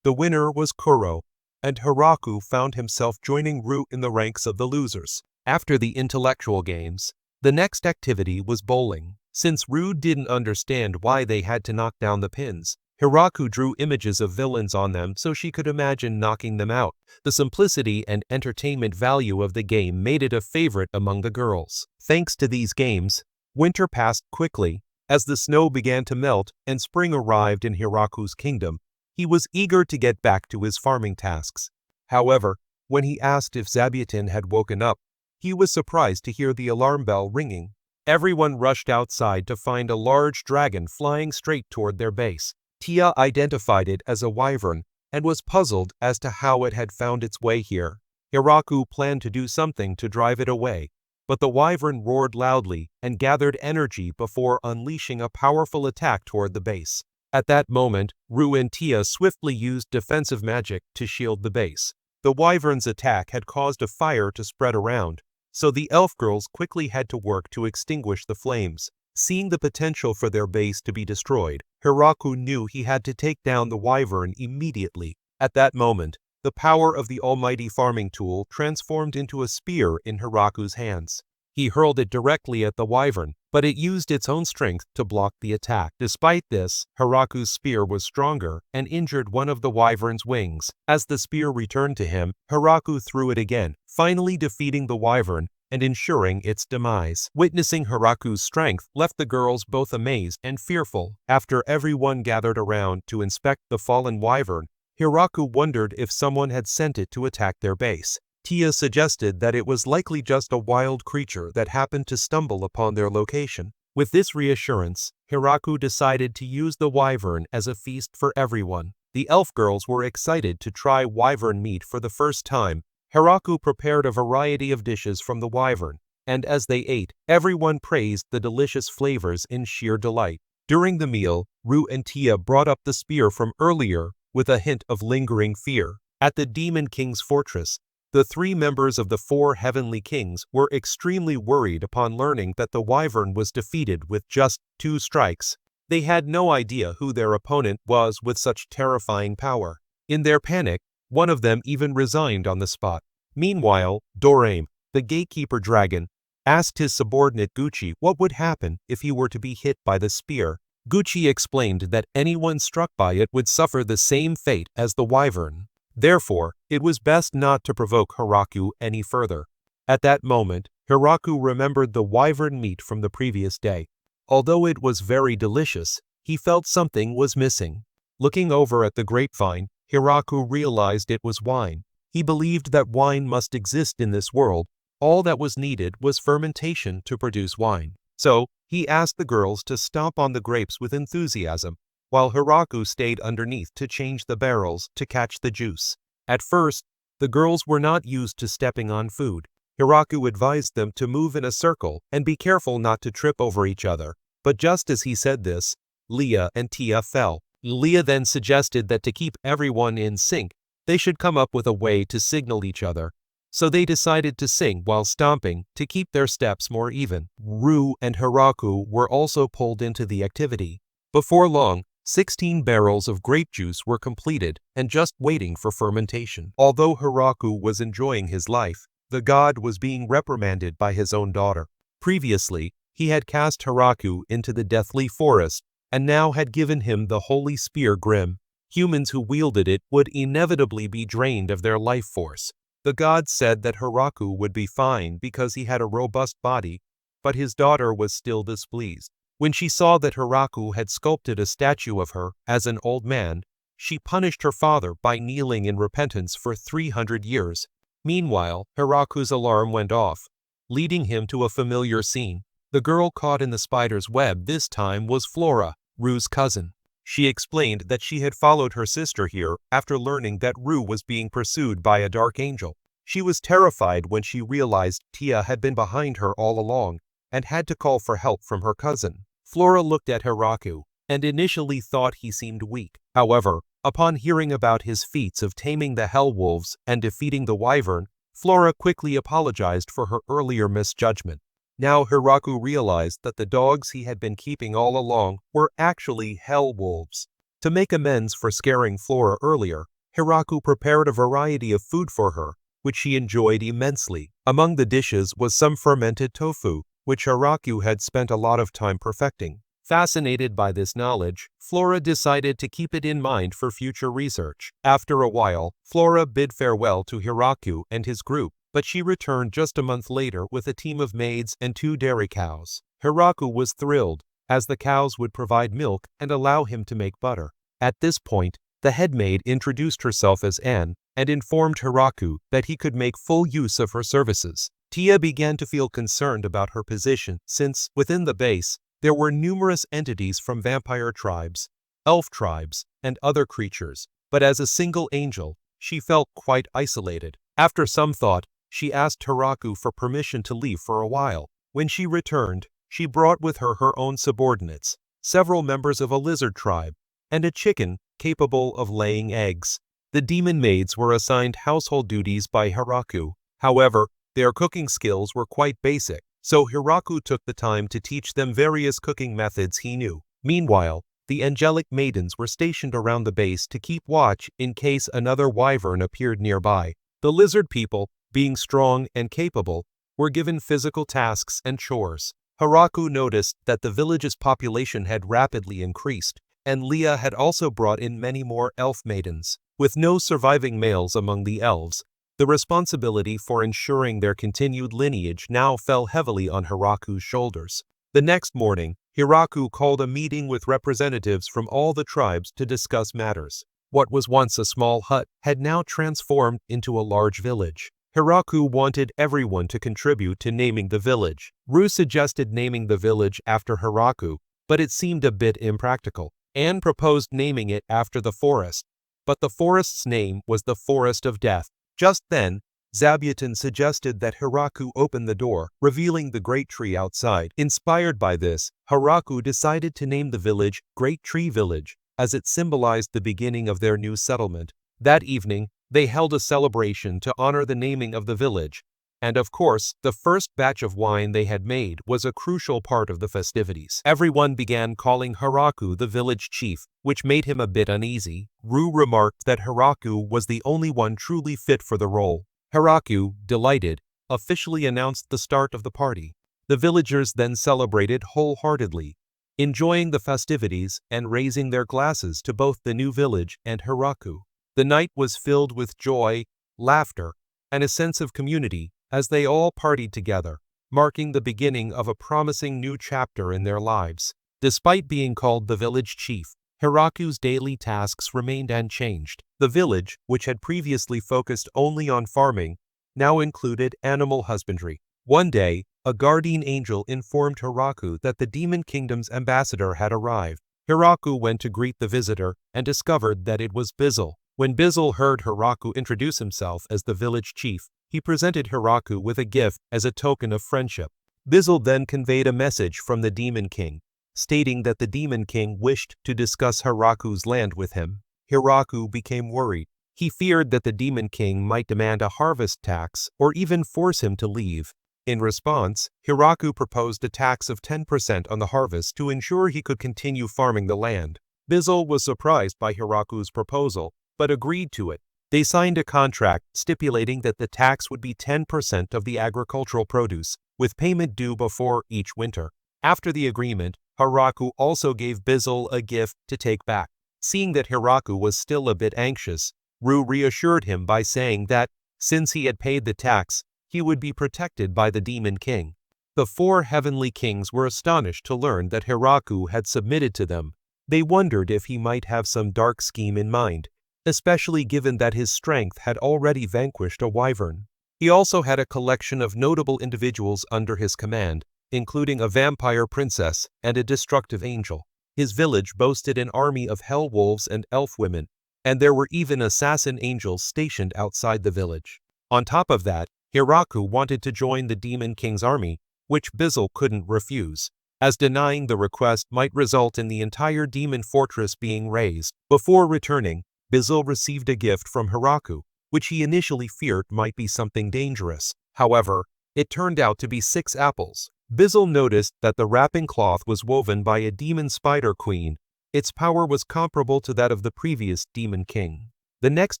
The winner was Kuro, and Hiraku found himself joining Ru in the ranks of the losers. After the intellectual games, the next activity was bowling. Since Ru didn't understand why they had to knock down the pins, Hiraku drew images of villains on them so she could imagine knocking them out. The simplicity and entertainment value of the game made it a favorite among the girls. Thanks to these games, winter passed quickly. As the snow began to melt and spring arrived in Hiraku's kingdom, he was eager to get back to his farming tasks. However, when he asked if Zabutin had woken up, he was surprised to hear the alarm bell ringing. Everyone rushed outside to find a large dragon flying straight toward their base. Tia identified it as a wyvern and was puzzled as to how it had found its way here. Hiraku planned to do something to drive it away, but the wyvern roared loudly and gathered energy before unleashing a powerful attack toward the base. At that moment, Ru and Tia swiftly used defensive magic to shield the base. The wyvern's attack had caused a fire to spread around, so the elf girls quickly had to work to extinguish the flames. Seeing the potential for their base to be destroyed, Hiraku knew he had to take down the wyvern immediately. At that moment, the power of the almighty farming tool transformed into a spear in Hiraku's hands. He hurled it directly at the wyvern, but it used its own strength to block the attack. Despite this, Hiraku's spear was stronger and injured one of the wyvern's wings. As the spear returned to him, Hiraku threw it again, finally defeating the wyvern and ensuring its demise. Witnessing Hiraku's strength left the girls both amazed and fearful. After everyone gathered around to inspect the fallen wyvern, Hiraku wondered if someone had sent it to attack their base. Tia suggested that it was likely just a wild creature that happened to stumble upon their location. With this reassurance, Hiraku decided to use the wyvern as a feast for everyone. The elf girls were excited to try wyvern meat for the first time. Hiraku prepared a variety of dishes from the wyvern, and as they ate, everyone praised the delicious flavors in sheer delight. During the meal, Ru and Tia brought up the spear from earlier with a hint of lingering fear. At the Demon King's fortress, the 3 members of the 4 heavenly kings were extremely worried upon learning that the wyvern was defeated with just 2 strikes. They had no idea who their opponent was with such terrifying power. In their panic, one of them even resigned on the spot. Meanwhile, Dorame, the gatekeeper dragon, asked his subordinate Gucci what would happen if he were to be hit by the spear. Gucci explained that anyone struck by it would suffer the same fate as the wyvern. Therefore, it was best not to provoke Hiraku any further. At that moment, Hiraku remembered the wyvern meat from the previous day. Although it was very delicious, he felt something was missing. Looking over at the grapevine, Hiraku realized it was wine. He believed that wine must exist in this world. All that was needed was fermentation to produce wine. So, he asked the girls to stomp on the grapes with enthusiasm, while Hiraku stayed underneath to change the barrels to catch the juice. At first, the girls were not used to stepping on food. Hiraku advised them to move in a circle and be careful not to trip over each other. But just as he said this, Leah and Tia fell. Leah then suggested that to keep everyone in sync, they should come up with a way to signal each other. so they decided to sing while stomping to keep their steps more even. Ru and Hiraku were also pulled into the activity. Before long, 16 barrels of grape juice were completed and just waiting for fermentation. Although Hiraku was enjoying his life, the god was being reprimanded by his own daughter. Previously, he had cast Hiraku into the deathly forest and now had given him the holy spear Grim. Humans who wielded it would inevitably be drained of their life force. The god said that Hiraku would be fine because he had a robust body, but his daughter was still displeased. When she saw that Hiraku had sculpted a statue of her as an old man, she punished her father by kneeling in repentance for 300 years. Meanwhile, Hiraku's alarm went off, leading him to a familiar scene. The girl caught in the spider's web this time was Flora, Ru's cousin. She explained that she had followed her sister here after learning that Ru was being pursued by a dark angel. She was terrified when she realized Tia had been behind her all along and had to call for help from her cousin. Flora looked at Hiraku and initially thought he seemed weak. However, upon hearing about his feats of taming the hell wolves and defeating the wyvern, Flora quickly apologized for her earlier misjudgment. Now Hiraku realized that the dogs he had been keeping all along were actually hell wolves. To make amends for scaring Flora earlier, Hiraku prepared a variety of food for her, which she enjoyed immensely. Among the dishes was some fermented tofu, which Hiraku had spent a lot of time perfecting. Fascinated by this knowledge, Flora decided to keep it in mind for future research. After a while, Flora bid farewell to Hiraku and his group, but she returned just a month later with a team of maids and 2 dairy cows. Hiraku was thrilled, as the cows would provide milk and allow him to make butter. At this point, the head maid introduced herself as Anne and informed Hiraku that he could make full use of her services. Tia began to feel concerned about her position since, within the base, there were numerous entities from vampire tribes, elf tribes, and other creatures, but as a single angel, she felt quite isolated. After some thought, she asked Hiraku for permission to leave for a while. When she returned, she brought with her her own subordinates, several members of a lizard tribe, and a chicken capable of laying eggs. The demon maids were assigned household duties by Hiraku. However, their cooking skills were quite basic, so Hiraku took the time to teach them various cooking methods he knew. Meanwhile, the angelic maidens were stationed around the base to keep watch in case another wyvern appeared nearby. The lizard people, being strong and capable, were given physical tasks and chores. Hiraku noticed that the village's population had rapidly increased, and Leah had also brought in many more elf maidens. With no surviving males among the elves, the responsibility for ensuring their continued lineage now fell heavily on Hiraku's shoulders. The next morning, Hiraku called a meeting with representatives from all the tribes to discuss matters. What was once a small hut had now transformed into a large village. Hiraku wanted everyone to contribute to naming the village. Ru suggested naming the village after Hiraku, but it seemed a bit impractical. Anne proposed naming it after the forest, but the forest's name was the Forest of Death. Just then, Zabuton suggested that Hiraku open the door, revealing the great tree outside. Inspired by this, Hiraku decided to name the village Great Tree Village, as it symbolized the beginning of their new settlement. That evening, they held a celebration to honor the naming of the village, and of course, the first batch of wine they had made was a crucial part of the festivities. Everyone began calling Hiraku the village chief, which made him a bit uneasy. Ru remarked that Hiraku was the only one truly fit for the role. Hiraku, delighted, officially announced the start of the party. The villagers then celebrated wholeheartedly, enjoying the festivities and raising their glasses to both the new village and Hiraku. The night was filled with joy, laughter, and a sense of community as they all partied together, marking the beginning of a promising new chapter in their lives. Despite being called the village chief, Hiraku's daily tasks remained unchanged. The village, which had previously focused only on farming, now included animal husbandry. One day, a guardian angel informed Hiraku that the Demon Kingdom's ambassador had arrived. Hiraku went to greet the visitor and discovered that it was Bizzle. When Bizzle heard Hiraku introduce himself as the village chief, he presented Hiraku with a gift as a token of friendship. Bizzle then conveyed a message from the Demon King, stating that the Demon King wished to discuss Hiraku's land with him. Hiraku became worried. He feared that the Demon King might demand a harvest tax or even force him to leave. In response, Hiraku proposed a tax of 10% on the harvest to ensure he could continue farming the land. Bizzle was surprised by Hiraku's proposal, but agreed to it. They signed a contract stipulating that the tax would be 10% of the agricultural produce, with payment due before each winter. After the agreement, Hiraku also gave Bizzle a gift to take back. Seeing that Hiraku was still a bit anxious, Ru reassured him by saying that, since he had paid the tax, he would be protected by the Demon King. The four heavenly kings were astonished to learn that Hiraku had submitted to them. They wondered if he might have some dark scheme in mind, especially given that his strength had already vanquished a wyvern. He also had a collection of notable individuals under his command, including a vampire princess and a destructive angel. His village boasted an army of hell wolves and elf women, and there were even assassin angels stationed outside the village. On top of that, Hiraku wanted to join the Demon King's army, which Bizzle couldn't refuse, as denying the request might result in the entire demon fortress being razed. Before returning, Bizzle received a gift from Hiraku, which he initially feared might be something dangerous. However, it turned out to be 6 apples. Bizzle noticed that the wrapping cloth was woven by a demon spider queen. Its power was comparable to that of the previous Demon King. The next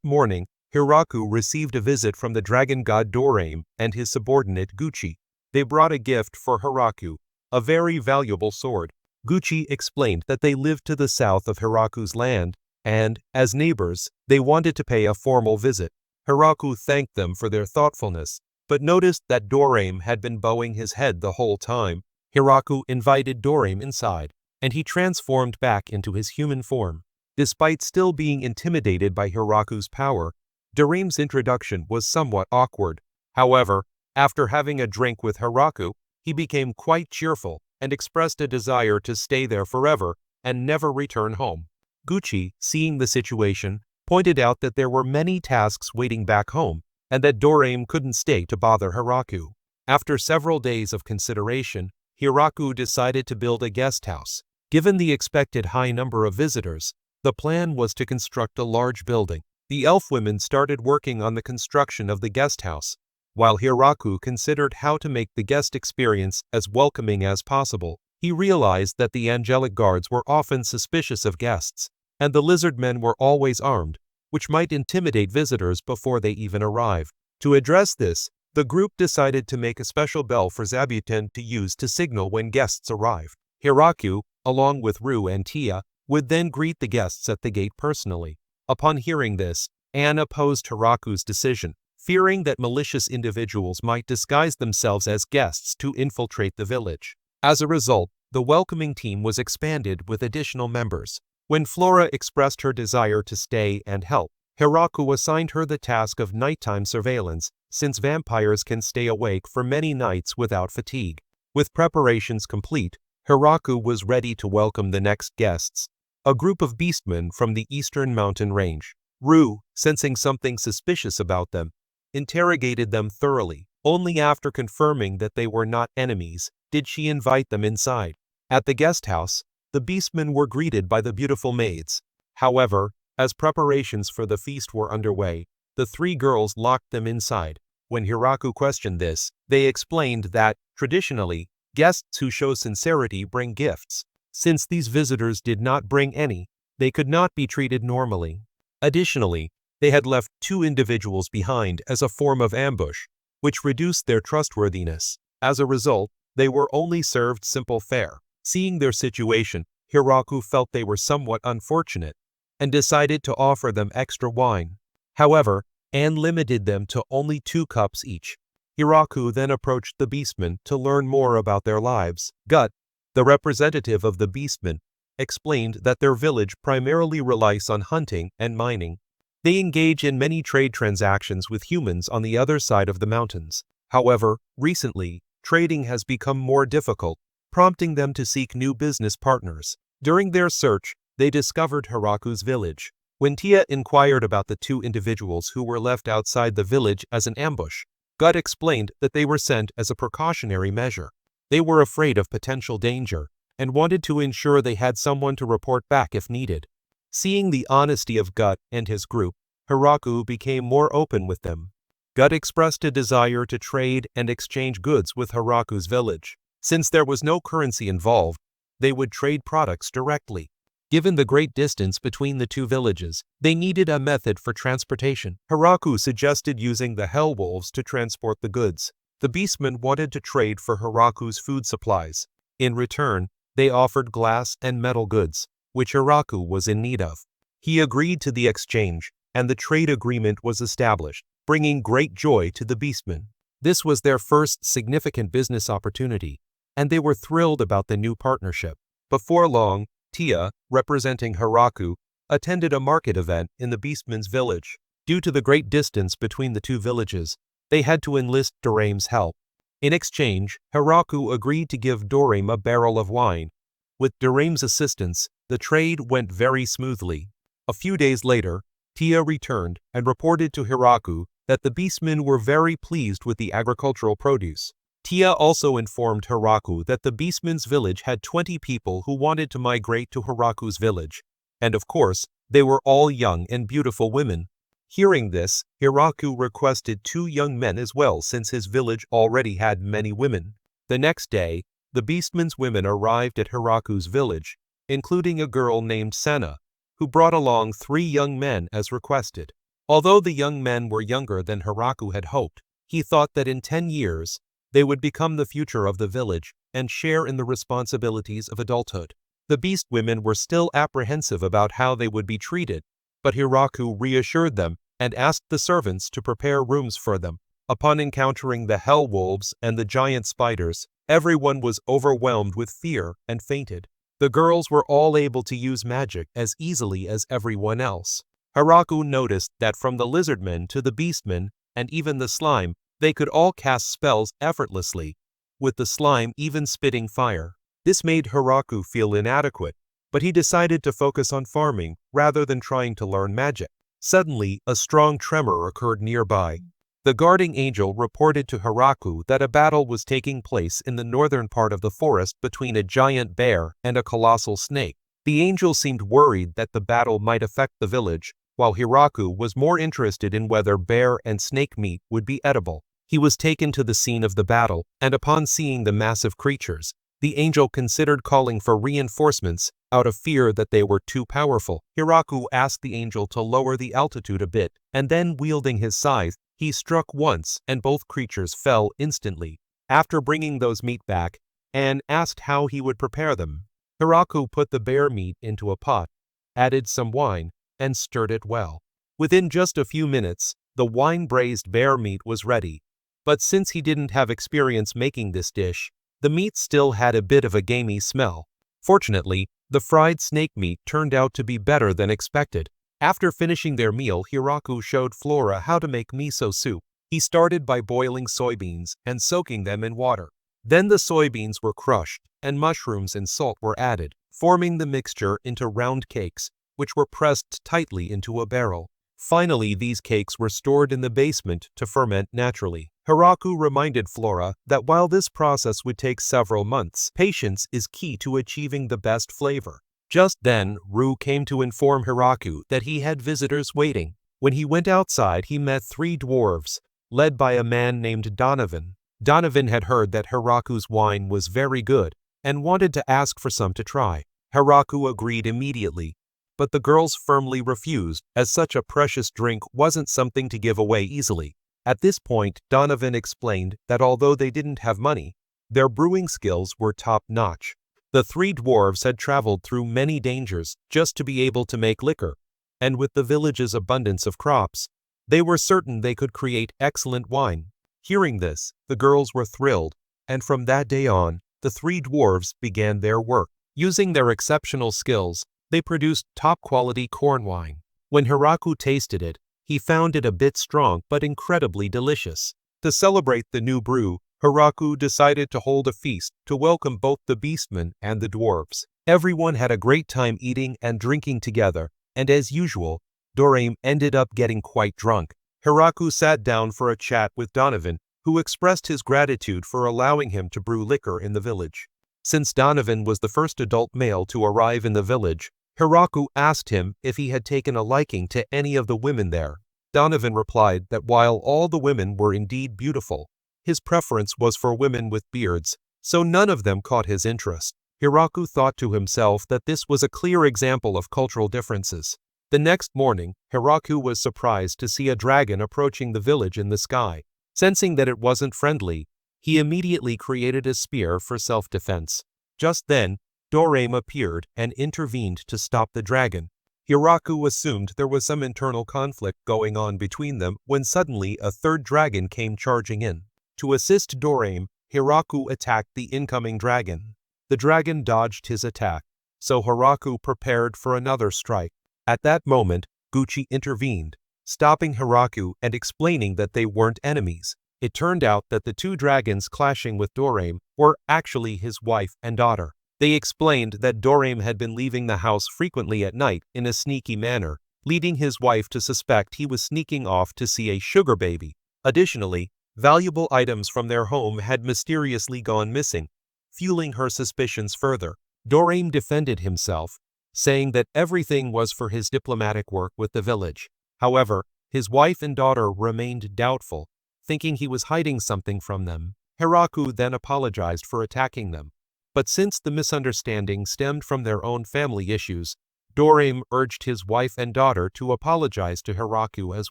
morning, Hiraku received a visit from the dragon god Doraim and his subordinate Gucci. They brought a gift for Hiraku, a very valuable sword. Gucci explained that they lived to the south of Hiraku's land, and, as neighbors, they wanted to pay a formal visit. Hiraku thanked them for their thoughtfulness, but noticed that Doraim had been bowing his head the whole time. Hiraku invited Doraim inside, and he transformed back into his human form. Despite still being intimidated by Hiraku's power, Doraim's introduction was somewhat awkward. However, after having a drink with Hiraku, he became quite cheerful and expressed a desire to stay there forever and never return home. Gucci, seeing the situation, pointed out that there were many tasks waiting back home and that Doraim couldn't stay to bother Hiraku. After several days of consideration, Hiraku decided to build a guest house. Given the expected high number of visitors, the plan was to construct a large building. The elf women started working on the construction of the guest house, while Hiraku considered how to make the guest experience as welcoming as possible. He realized that the angelic guards were often suspicious of guests, and the lizard men were always armed, which might intimidate visitors before they even arrive. To address this, the group decided to make a special bell for Zabuton to use to signal when guests arrived. Hiraku, along with Ru and Tia, would then greet the guests at the gate personally. Upon hearing this, Anne opposed Hiraku's decision, fearing that malicious individuals might disguise themselves as guests to infiltrate the village. As a result, the welcoming team was expanded with additional members. When Flora expressed her desire to stay and help, Hiraku assigned her the task of nighttime surveillance, since vampires can stay awake for many nights without fatigue. With preparations complete, Hiraku was ready to welcome the next guests, a group of beastmen from the eastern mountain range. Ru, sensing something suspicious about them, interrogated them thoroughly. Only after confirming that they were not enemies did she invite them inside. At the guest house, the beastmen were greeted by the beautiful maids. However, as preparations for the feast were underway, the 3 girls locked them inside. When Hiraku questioned this, they explained that, traditionally, guests who show sincerity bring gifts. Since these visitors did not bring any, they could not be treated normally. Additionally, they had left 2 individuals behind as a form of ambush, which reduced their trustworthiness. As a result, they were only served simple fare. Seeing their situation, Hiraku felt they were somewhat unfortunate, and decided to offer them extra wine. However, Anne limited them to only 2 cups each. Hiraku then approached the beastmen to learn more about their lives. Gut, the representative of the beastmen, explained that their village primarily relies on hunting and mining. They engage in many trade transactions with humans on the other side of the mountains. However, recently, trading has become more difficult, prompting them to seek new business partners. During their search, they discovered Hiraku's village. When Tia inquired about the 2 individuals who were left outside the village as an ambush, Gut explained that they were sent as a precautionary measure. They were afraid of potential danger and wanted to ensure they had someone to report back if needed. Seeing the honesty of Gut and his group, Hiraku became more open with them. Gut expressed a desire to trade and exchange goods with Hiraku's village. Since there was no currency involved, they would trade products directly. Given the great distance between the two villages, they needed a method for transportation. Hiraku suggested using the Hell Wolves to transport the goods. The beastmen wanted to trade for Hiraku's food supplies. In return, they offered glass and metal goods, which Hiraku was in need of. He agreed to the exchange, and the trade agreement was established, bringing great joy to the beastmen. This was their first significant business opportunity, and they were thrilled about the new partnership. Before long, Tia, representing Hiraku, attended a market event in the beastmen's village. Due to the great distance between the two villages, they had to enlist Dorame's help. In exchange, Hiraku agreed to give Dorame a barrel of wine. With Dorame's assistance, the trade went very smoothly. A few days later, Tia returned and reported to Hiraku that the beastmen were very pleased with the agricultural produce. Tia also informed Hiraku that the beastmen's village had 20 people who wanted to migrate to Hiraku's village, and of course, they were all young and beautiful women. Hearing this, Hiraku requested 2 young men as well since his village already had many women. The next day, the beastmen's women arrived at Hiraku's village, including a girl named Sana, who brought along 3 young men as requested. Although the young men were younger than Hiraku had hoped, he thought that in 10 years, they would become the future of the village and share in the responsibilities of adulthood. The beast women were still apprehensive about how they would be treated, but Hiraku reassured them and asked the servants to prepare rooms for them. Upon encountering the hell wolves and the giant spiders, everyone was overwhelmed with fear and fainted. The girls were all able to use magic as easily as everyone else. Hiraku noticed that from the lizardmen to the beastmen and even the slime, they could all cast spells effortlessly, with the slime even spitting fire. This made Hiraku feel inadequate, but he decided to focus on farming rather than trying to learn magic. Suddenly, a strong tremor occurred nearby. The guarding angel reported to Hiraku that a battle was taking place in the northern part of the forest between a giant bear and a colossal snake. The angel seemed worried that the battle might affect the village, while Hiraku was more interested in whether bear and snake meat would be edible. He was taken to the scene of the battle, and upon seeing the massive creatures, the angel considered calling for reinforcements out of fear that they were too powerful. Hiraku asked the angel to lower the altitude a bit, and then wielding his scythe, he struck once and both creatures fell instantly. After bringing those meat back, Anne asked how he would prepare them. Hiraku put the bear meat into a pot, added some wine, and stirred it well. Within just a few minutes, the wine-braised bear meat was ready. But since he didn't have experience making this dish, the meat still had a bit of a gamey smell. Fortunately, the fried snake meat turned out to be better than expected. After finishing their meal, Hiraku showed Flora how to make miso soup. He started by boiling soybeans and soaking them in water. Then the soybeans were crushed, and mushrooms and salt were added, forming the mixture into round cakes, which were pressed tightly into a barrel. Finally, these cakes were stored in the basement to ferment naturally. Hiraku reminded Flora that while this process would take several months, patience is key to achieving the best flavor. Just then, Rue came to inform Hiraku that he had visitors waiting. When he went outside, he met 3 dwarves, led by a man named Donovan. Donovan had heard that Hiraku's wine was very good and wanted to ask for some to try. Hiraku agreed immediately, but the girls firmly refused, as such a precious drink wasn't something to give away easily. At this point, Donovan explained that although they didn't have money, their brewing skills were top-notch. The 3 dwarves had traveled through many dangers just to be able to make liquor, and with the village's abundance of crops, they were certain they could create excellent wine. Hearing this, the girls were thrilled, and from that day on, the 3 dwarves began their work. Using their exceptional skills, they produced top-quality corn wine. When Hiraku tasted it, he found it a bit strong but incredibly delicious. To celebrate the new brew, Hiraku decided to hold a feast to welcome both the beastmen and the dwarves. Everyone had a great time eating and drinking together, and as usual, Dorame ended up getting quite drunk. Hiraku sat down for a chat with Donovan, who expressed his gratitude for allowing him to brew liquor in the village. Since Donovan was the first adult male to arrive in the village, Hiraku asked him if he had taken a liking to any of the women there. Donovan replied that while all the women were indeed beautiful, his preference was for women with beards, so none of them caught his interest. Hiraku thought to himself that this was a clear example of cultural differences. The next morning, Hiraku was surprised to see a dragon approaching the village in the sky. Sensing that it wasn't friendly, he immediately created a spear for self-defense. Just then, Dorame appeared and intervened to stop the dragon. Hiraku assumed there was some internal conflict going on between them when suddenly a third dragon came charging in. To assist Dorame, Hiraku attacked the incoming dragon. The dragon dodged his attack, so Hiraku prepared for another strike. At that moment, Gucci intervened, stopping Hiraku and explaining that they weren't enemies. It turned out that the two dragons clashing with Dorame were actually his wife and daughter. They explained that Dorame had been leaving the house frequently at night in a sneaky manner, leading his wife to suspect he was sneaking off to see a sugar baby. Additionally, valuable items from their home had mysteriously gone missing, fueling her suspicions further. Dorame defended himself, saying that everything was for his diplomatic work with the village. However, his wife and daughter remained doubtful, thinking he was hiding something from them. Hiraku then apologized for attacking them. But since the misunderstanding stemmed from their own family issues, Dorame urged his wife and daughter to apologize to Hiraku as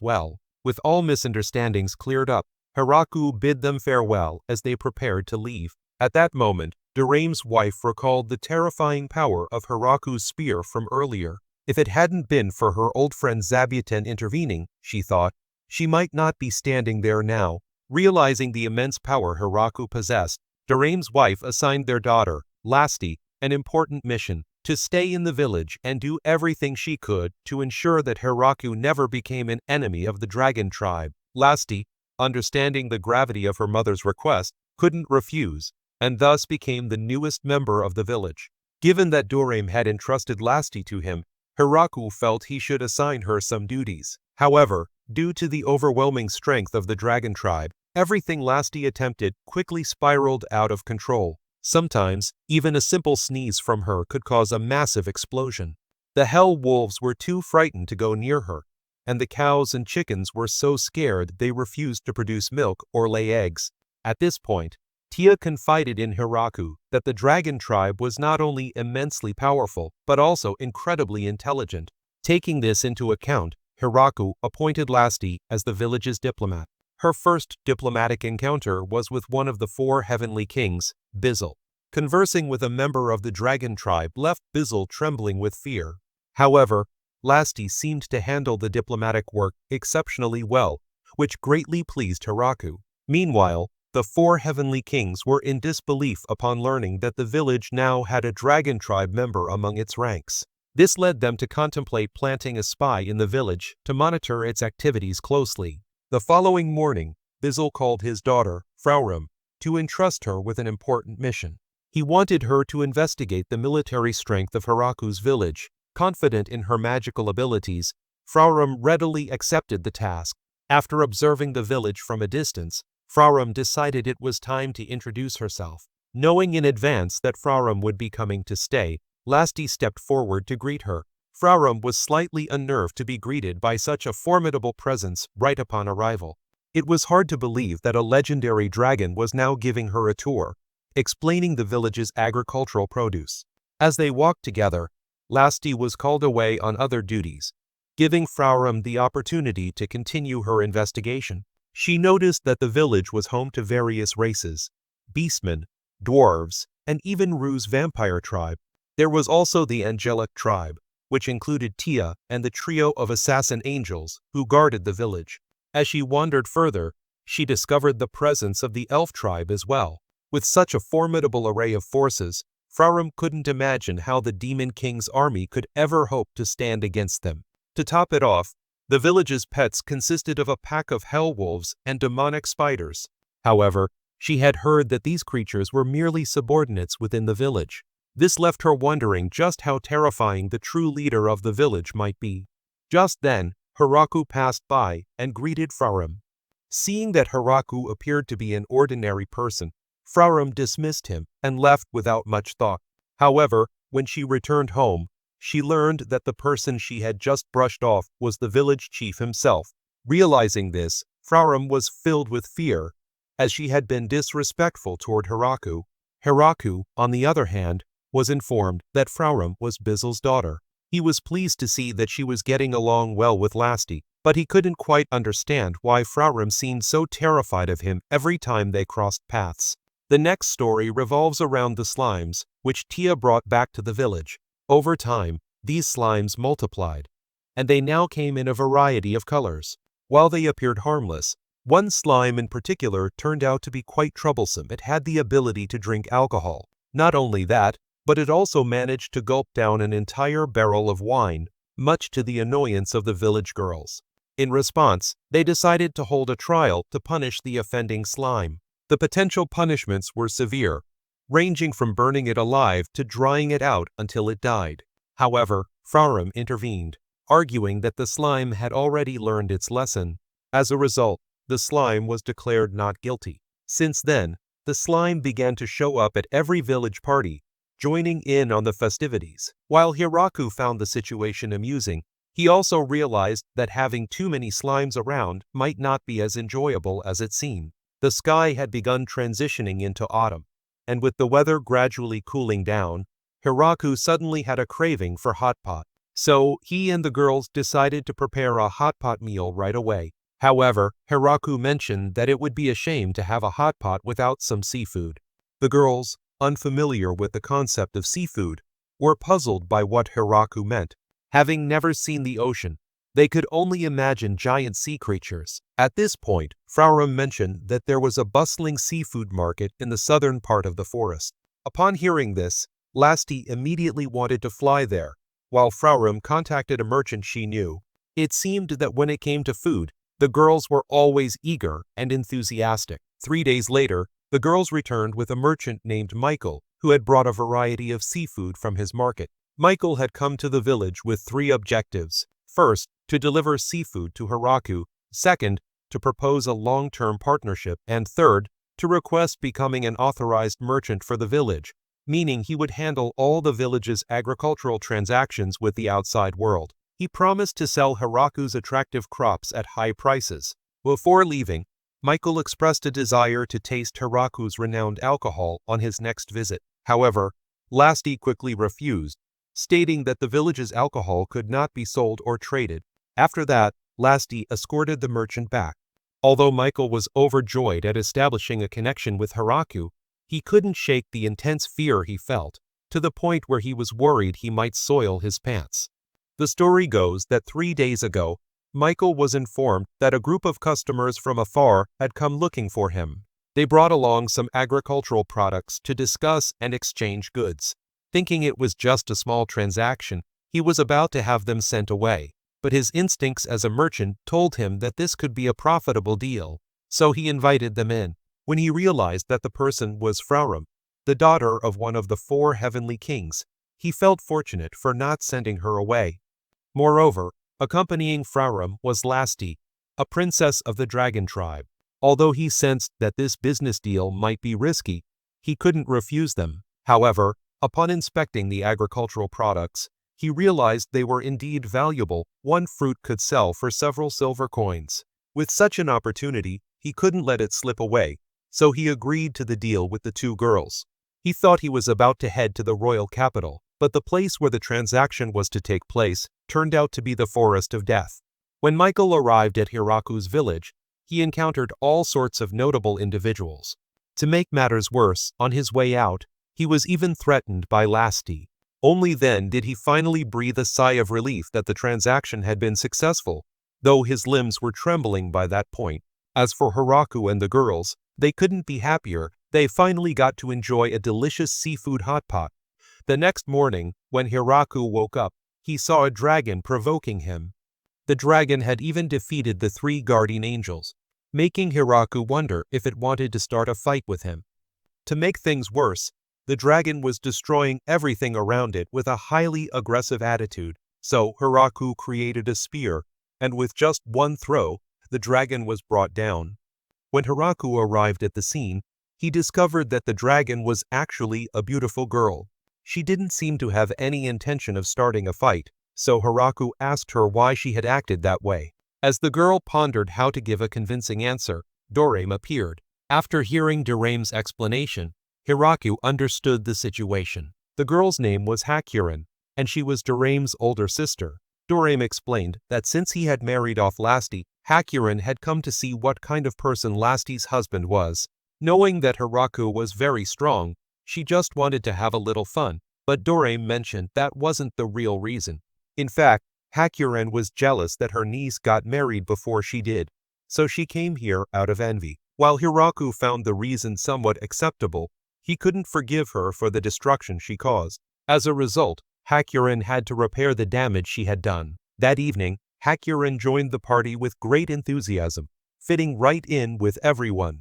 well. With all misunderstandings cleared up, Hiraku bid them farewell as they prepared to leave. At that moment, Dorame's wife recalled the terrifying power of Hiraku's spear from earlier. If it hadn't been for her old friend Zabuton intervening, she thought, she might not be standing there now. Realizing the immense power Hiraku possessed, Dorame's wife assigned their daughter, Lasti, an important mission, to stay in the village and do everything she could to ensure that Hiraku never became an enemy of the dragon tribe. Lasti, understanding the gravity of her mother's request, couldn't refuse, and thus became the newest member of the village. Given that Dorame had entrusted Lasti to him, Hiraku felt he should assign her some duties. However, due to the overwhelming strength of the dragon tribe, everything Lasti attempted quickly spiraled out of control. Sometimes, even a simple sneeze from her could cause a massive explosion. The hell wolves were too frightened to go near her, and the cows and chickens were so scared they refused to produce milk or lay eggs. At this point, Tia confided in Hiraku that the dragon tribe was not only immensely powerful, but also incredibly intelligent. Taking this into account, Hiraku appointed Lasti as the village's diplomat. Her first diplomatic encounter was with one of the four heavenly kings, Bizzle. Conversing with a member of the dragon tribe left Bizzle trembling with fear. However, Lasti seemed to handle the diplomatic work exceptionally well, which greatly pleased Hiraku. Meanwhile, the four heavenly kings were in disbelief upon learning that the village now had a dragon tribe member among its ranks. This led them to contemplate planting a spy in the village to monitor its activities closely. The following morning, Bizzle called his daughter, Fraurum, to entrust her with an important mission. He wanted her to investigate the military strength of Hiraku's village. Confident in her magical abilities, Fraurum readily accepted the task. After observing the village from a distance, Fraurum decided it was time to introduce herself. Knowing in advance that Fraurum would be coming to stay, Lasti stepped forward to greet her. Fraurum was slightly unnerved to be greeted by such a formidable presence right upon arrival. It was hard to believe that a legendary dragon was now giving her a tour, explaining the village's agricultural produce. As they walked together, Lasti was called away on other duties, giving Fraurum the opportunity to continue her investigation. She noticed that the village was home to various races, beastmen, dwarves, and even Rue's vampire tribe. There was also the angelic tribe, which included Tia and the trio of assassin angels who guarded the village. As she wandered further, she discovered the presence of the elf tribe as well. With such a formidable array of forces, Fraurum couldn't imagine how the Demon King's army could ever hope to stand against them. To top it off, the village's pets consisted of a pack of hell wolves and demonic spiders. However, she had heard that these creatures were merely subordinates within the village. This left her wondering just how terrifying the true leader of the village might be. Just then, Hiraku passed by and greeted Fraurum. Seeing that Hiraku appeared to be an ordinary person, Fraurum dismissed him and left without much thought. However, when she returned home, she learned that the person she had just brushed off was the village chief himself. Realizing this, Frauram was filled with fear, as she had been disrespectful toward Hiraku. Hiraku, on the other hand, was informed that Frauram was Bizel's daughter. He was pleased to see that she was getting along well with Lasti, but he couldn't quite understand why Frauram seemed so terrified of him every time they crossed paths. The next story revolves around the slimes, which Tia brought back to the village. Over time, these slimes multiplied, and they now came in a variety of colors. While they appeared harmless, one slime in particular turned out to be quite troublesome. It had the ability to drink alcohol. Not only that, but it also managed to gulp down an entire barrel of wine, much to the annoyance of the village girls. In response, they decided to hold a trial to punish the offending slime. The potential punishments were severe, ranging from burning it alive to drying it out until it died. However, Frauram intervened, arguing that the slime had already learned its lesson. As a result, the slime was declared not guilty. Since then, the slime began to show up at every village party, joining in on the festivities. While Hiraku found the situation amusing, he also realized that having too many slimes around might not be as enjoyable as it seemed. The sky had begun transitioning into autumn, and with the weather gradually cooling down, Hiraku suddenly had a craving for hot pot. So he and the girls decided to prepare a hot pot meal right away. However, Hiraku mentioned that it would be a shame to have a hot pot without some seafood. The girls, unfamiliar with the concept of seafood, were puzzled by what Hiraku meant. Having never seen the ocean, they could only imagine giant sea creatures. At this point, Frauram mentioned that there was a bustling seafood market in the southern part of the forest. Upon hearing this, Lasti immediately wanted to fly there, while Frauram contacted a merchant she knew. It seemed that when it came to food, the girls were always eager and enthusiastic. 3 days later, the girls returned with a merchant named Michael, who had brought a variety of seafood from his market. Michael had come to the village with 3 objectives. First, to deliver seafood to Hiraku. Second, to propose a long-term partnership. And third, to request becoming an authorized merchant for the village, meaning he would handle all the village's agricultural transactions with the outside world. He promised to sell Hiraku's attractive crops at high prices. Before leaving, Michael expressed a desire to taste Hiraku's renowned alcohol on his next visit. However, Lasti quickly refused, stating that the village's alcohol could not be sold or traded. After that, Lasti escorted the merchant back. Although Michael was overjoyed at establishing a connection with Hiraku, he couldn't shake the intense fear he felt, to the point where he was worried he might soil his pants. The story goes that 3 days ago, Michael was informed that a group of customers from afar had come looking for him. They brought along some agricultural products to discuss and exchange goods. Thinking it was just a small transaction, he was about to have them sent away, but his instincts as a merchant told him that this could be a profitable deal, so he invited them in. When he realized that the person was Frauram, the daughter of one of the 4 heavenly kings, he felt fortunate for not sending her away. Moreover, accompanying Frauram was Lasti, a princess of the dragon tribe. Although he sensed that this business deal might be risky, he couldn't refuse them. However, upon inspecting the agricultural products, he realized they were indeed valuable. One fruit could sell for several silver coins. With such an opportunity, he couldn't let it slip away, so he agreed to the deal with the 2 girls. He thought he was about to head to the royal capital, but the place where the transaction was to take place turned out to be the Forest of Death. When Michael arrived at Hiraku's village, he encountered all sorts of notable individuals. To make matters worse, on his way out, he was even threatened by Lasti. Only then did he finally breathe a sigh of relief that the transaction had been successful, though his limbs were trembling by that point. As for Hiraku and the girls, they couldn't be happier. They finally got to enjoy a delicious seafood hot pot. The next morning, when Hiraku woke up, he saw a dragon provoking him. The dragon had even defeated the 3 guardian angels, making Hiraku wonder if it wanted to start a fight with him. To make things worse, the dragon was destroying everything around it with a highly aggressive attitude, so Hiraku created a spear, and with just one throw, the dragon was brought down. When Hiraku arrived at the scene, he discovered that the dragon was actually a beautiful girl. She didn't seem to have any intention of starting a fight, so Hiraku asked her why she had acted that way. As the girl pondered how to give a convincing answer, Dorame appeared. After hearing Dorame's explanation, Hiraku understood the situation. The girl's name was Hakurin, and she was Dorame's older sister. Dorame explained that since he had married off Lasti, Hakurin had come to see what kind of person Lasti's husband was. Knowing that Hiraku was very strong, she just wanted to have a little fun, but Dorame mentioned that wasn't the real reason. In fact, Hakurin was jealous that her niece got married before she did, so she came here out of envy. While Hiraku found the reason somewhat acceptable, he couldn't forgive her for the destruction she caused. As a result, Hakurin had to repair the damage she had done. That evening, Hakurin joined the party with great enthusiasm, fitting right in with everyone.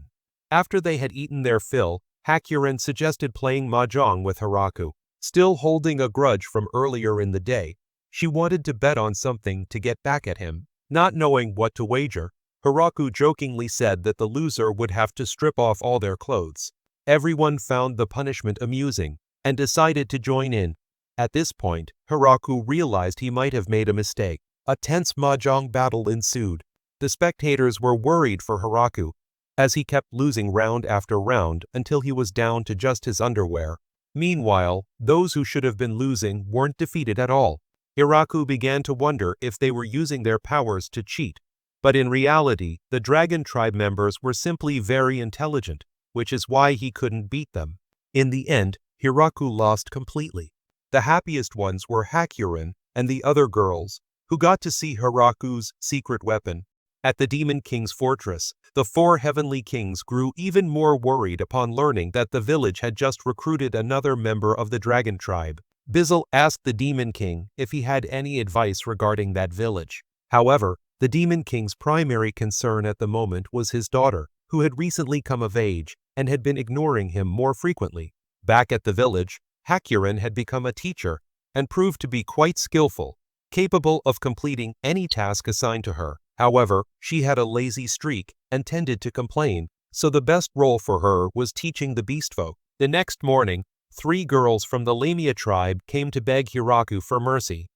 After they had eaten their fill, Hakurin suggested playing mahjong with Hiraku. Still holding a grudge from earlier in the day, she wanted to bet on something to get back at him. Not knowing what to wager, Hiraku jokingly said that the loser would have to strip off all their clothes. Everyone found the punishment amusing and decided to join in. At this point, Hiraku realized he might have made a mistake. A tense mahjong battle ensued. The spectators were worried for Hiraku, as he kept losing round after round until he was down to just his underwear. Meanwhile, those who should have been losing weren't defeated at all. Hiraku began to wonder if they were using their powers to cheat. But in reality, the Dragon Tribe members were simply very intelligent, which is why he couldn't beat them. In the end, Hiraku lost completely. The happiest ones were Hakurin and the other girls, who got to see Hiraku's secret weapon. At the Demon King's fortress, the 4 heavenly kings grew even more worried upon learning that the village had just recruited another member of the Dragon Tribe. Bizzle asked the Demon King if he had any advice regarding that village. However, the Demon King's primary concern at the moment was his daughter, who had recently come of age and had been ignoring him more frequently. Back at the village, Hakurin had become a teacher and proved to be quite skillful, capable of completing any task assigned to her. However, she had a lazy streak and tended to complain, so the best role for her was teaching the beastfolk. The next morning, 3 girls from the Lamia tribe came to beg Hiraku for mercy.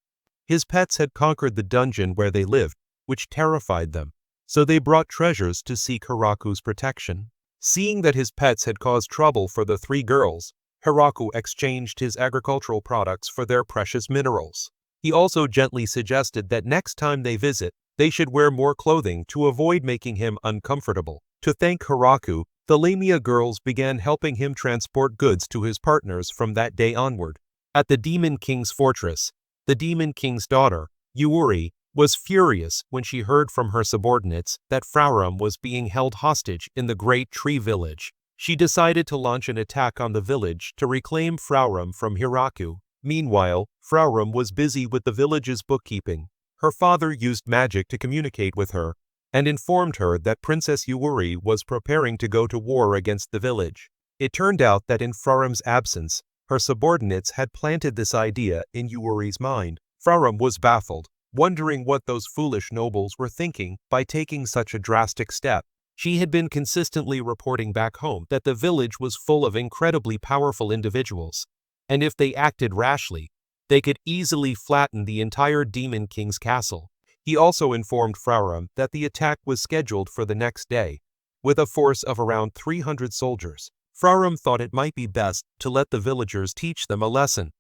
His pets had conquered the dungeon where they lived, which terrified them, so they brought treasures to seek Hiraku's protection. Seeing that his pets had caused trouble for the 3 girls, Hiraku exchanged his agricultural products for their precious minerals. He also gently suggested that next time they visit, they should wear more clothing to avoid making him uncomfortable. To thank Hiraku, the Lamia girls began helping him transport goods to his partners from that day onward. At the Demon King's fortress, the Demon King's daughter, Yuri, was furious when she heard from her subordinates that Frauram was being held hostage in the Great Tree Village. She decided to launch an attack on the village to reclaim Frauram from Hiraku. Meanwhile, Frauram was busy with the village's bookkeeping. Her father used magic to communicate with her and informed her that Princess Yuri was preparing to go to war against the village. It turned out that in Frauram's absence, her subordinates had planted this idea in Yuri's mind. Frauram was baffled, wondering what those foolish nobles were thinking by taking such a drastic step. She had been consistently reporting back home that the village was full of incredibly powerful individuals, and if they acted rashly, they could easily flatten the entire Demon King's castle. He also informed Frauram that the attack was scheduled for the next day, with a force of around 300 soldiers. Frauram thought it might be best to let the villagers teach them a lesson.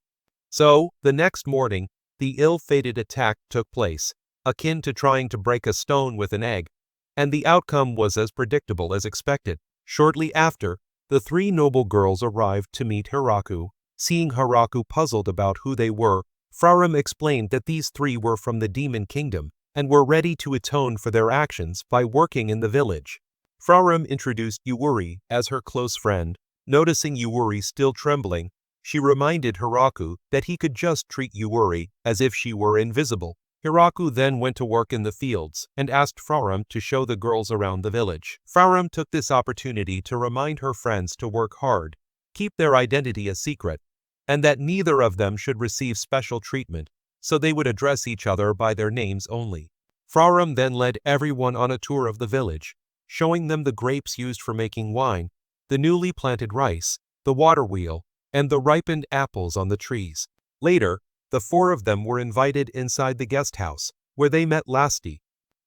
So, the next morning, the ill-fated attack took place, akin to trying to break a stone with an egg, and the outcome was as predictable as expected. Shortly after, the 3 noble girls arrived to meet Hiraku. Seeing Hiraku puzzled about who they were, Frauram explained that these 3 were from the Demon Kingdom and were ready to atone for their actions by working in the village. Frauram introduced Yuri as her close friend. Noticing Yuri still trembling, she reminded Hiraku that he could just treat Yuri as if she were invisible. Hiraku then went to work in the fields and asked Frauram to show the girls around the village. Frauram took this opportunity to remind her friends to work hard, keep their identity a secret, and that neither of them should receive special treatment, so they would address each other by their names only. Frauram then led everyone on a tour of the village, showing them the grapes used for making wine, the newly planted rice, the water wheel, and the ripened apples on the trees. Later, the four of them were invited inside the guest house, where they met Lasti.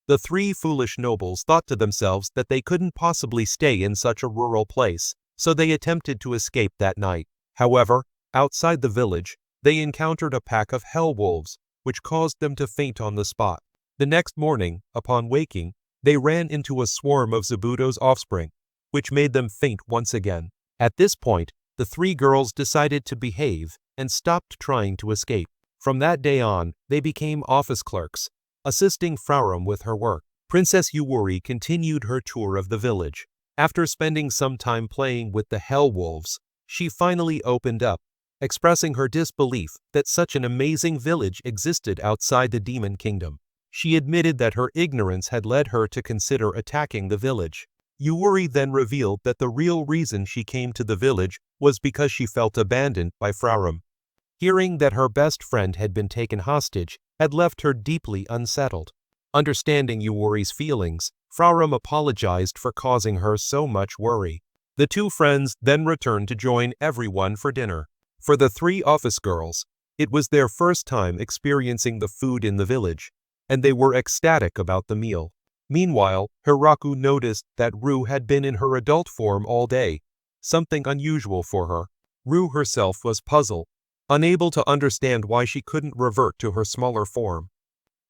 The three foolish nobles thought to themselves that they couldn't possibly stay in such a rural place, so they attempted to escape that night. However, outside the village, they encountered a pack of hell wolves, which caused them to faint on the spot. The next morning, upon waking, they ran into a swarm of Zabuto's offspring, which made them faint once again. At this point, the three girls decided to behave and stopped trying to escape. From that day on, they became office clerks, assisting Frauram with her work. Princess Yuri continued her tour of the village. After spending some time playing with the hell wolves, she finally opened up, expressing her disbelief that such an amazing village existed outside the demon kingdom. She admitted that her ignorance had led her to consider attacking the village. Yuri then revealed that the real reason she came to the village was because she felt abandoned by Frauram. Hearing that her best friend had been taken hostage had left her deeply unsettled. Understanding Yuri's feelings, Frauram apologized for causing her so much worry. The two friends then returned to join everyone for dinner. For the three office girls, it was their first time experiencing the food in the village, and they were ecstatic about the meal. Meanwhile, Hiraku noticed that Ru had been in her adult form all day, something unusual for her. Ru herself was puzzled, unable to understand why she couldn't revert to her smaller form.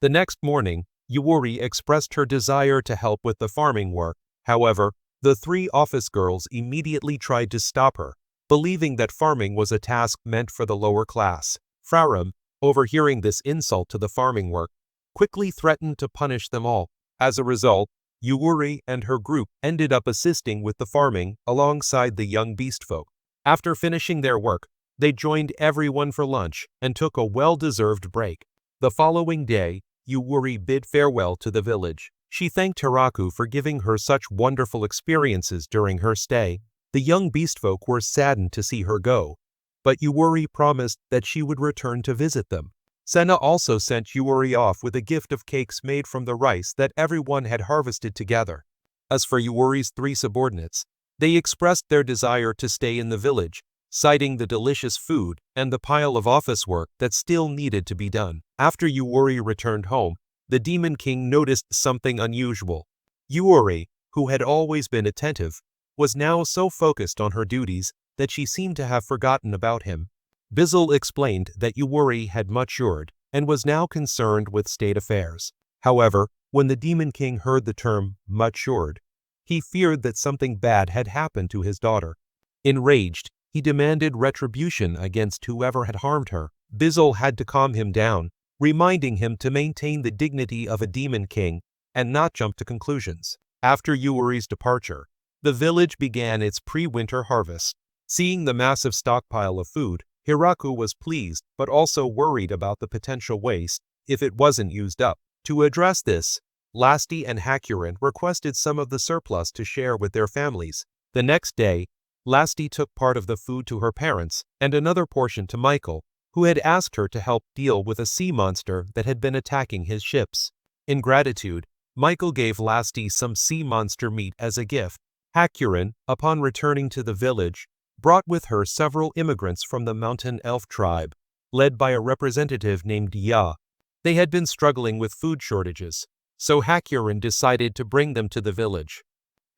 The next morning, Yuri expressed her desire to help with the farming work. However, the three office girls immediately tried to stop her, believing that farming was a task meant for the lower class. Frauram, overhearing this insult to the farming work, quickly threatened to punish them all. As a result, Yuri and her group ended up assisting with the farming alongside the young beastfolk. After finishing their work, they joined everyone for lunch and took a well-deserved break. The following day, Yuri bid farewell to the village. She thanked Hiraku for giving her such wonderful experiences during her stay. The young beastfolk were saddened to see her go, but Yuri promised that she would return to visit them. Senna also sent Yuri off with a gift of cakes made from the rice that everyone had harvested together. As for Yuri's three subordinates, they expressed their desire to stay in the village, citing the delicious food and the pile of office work that still needed to be done. After Yuri returned home, the Demon King noticed something unusual. Yuri, who had always been attentive, was now so focused on her duties that she seemed to have forgotten about him. Bizzle explained that Yuri had matured and was now concerned with state affairs. However, when the Demon King heard the term matured, he feared that something bad had happened to his daughter. Enraged, he demanded retribution against whoever had harmed her. Bizzle had to calm him down, reminding him to maintain the dignity of a Demon King and not jump to conclusions. After Yuri's departure, the village began its pre-winter harvest. Seeing the massive stockpile of food, Hiraku was pleased but also worried about the potential waste if it wasn't used up. To address this, Lasti and Hakurin requested some of the surplus to share with their families. The next day, Lasti took part of the food to her parents and another portion to Michael, who had asked her to help deal with a sea monster that had been attacking his ships. In gratitude, Michael gave Lasti some sea monster meat as a gift. Hakurin, upon returning to the village, brought with her several immigrants from the mountain elf tribe, led by a representative named Ya. They had been struggling with food shortages, so Hakurin decided to bring them to the village.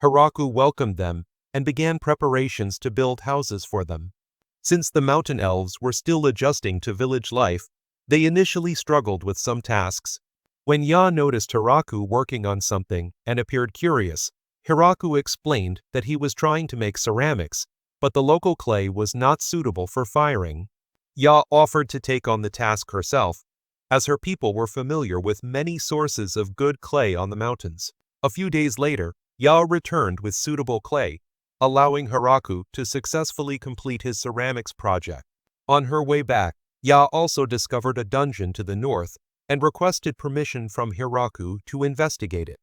Hiraku welcomed them and began preparations to build houses for them. Since the mountain elves were still adjusting to village life, they initially struggled with some tasks. When Ya noticed Hiraku working on something and appeared curious, Hiraku explained that he was trying to make ceramics, but the local clay was not suitable for firing. Ya offered to take on the task herself, as her people were familiar with many sources of good clay on the mountains. A few days later, Ya returned with suitable clay, allowing Hiraku to successfully complete his ceramics project. On her way back, Ya also discovered a dungeon to the north and requested permission from Hiraku to investigate it.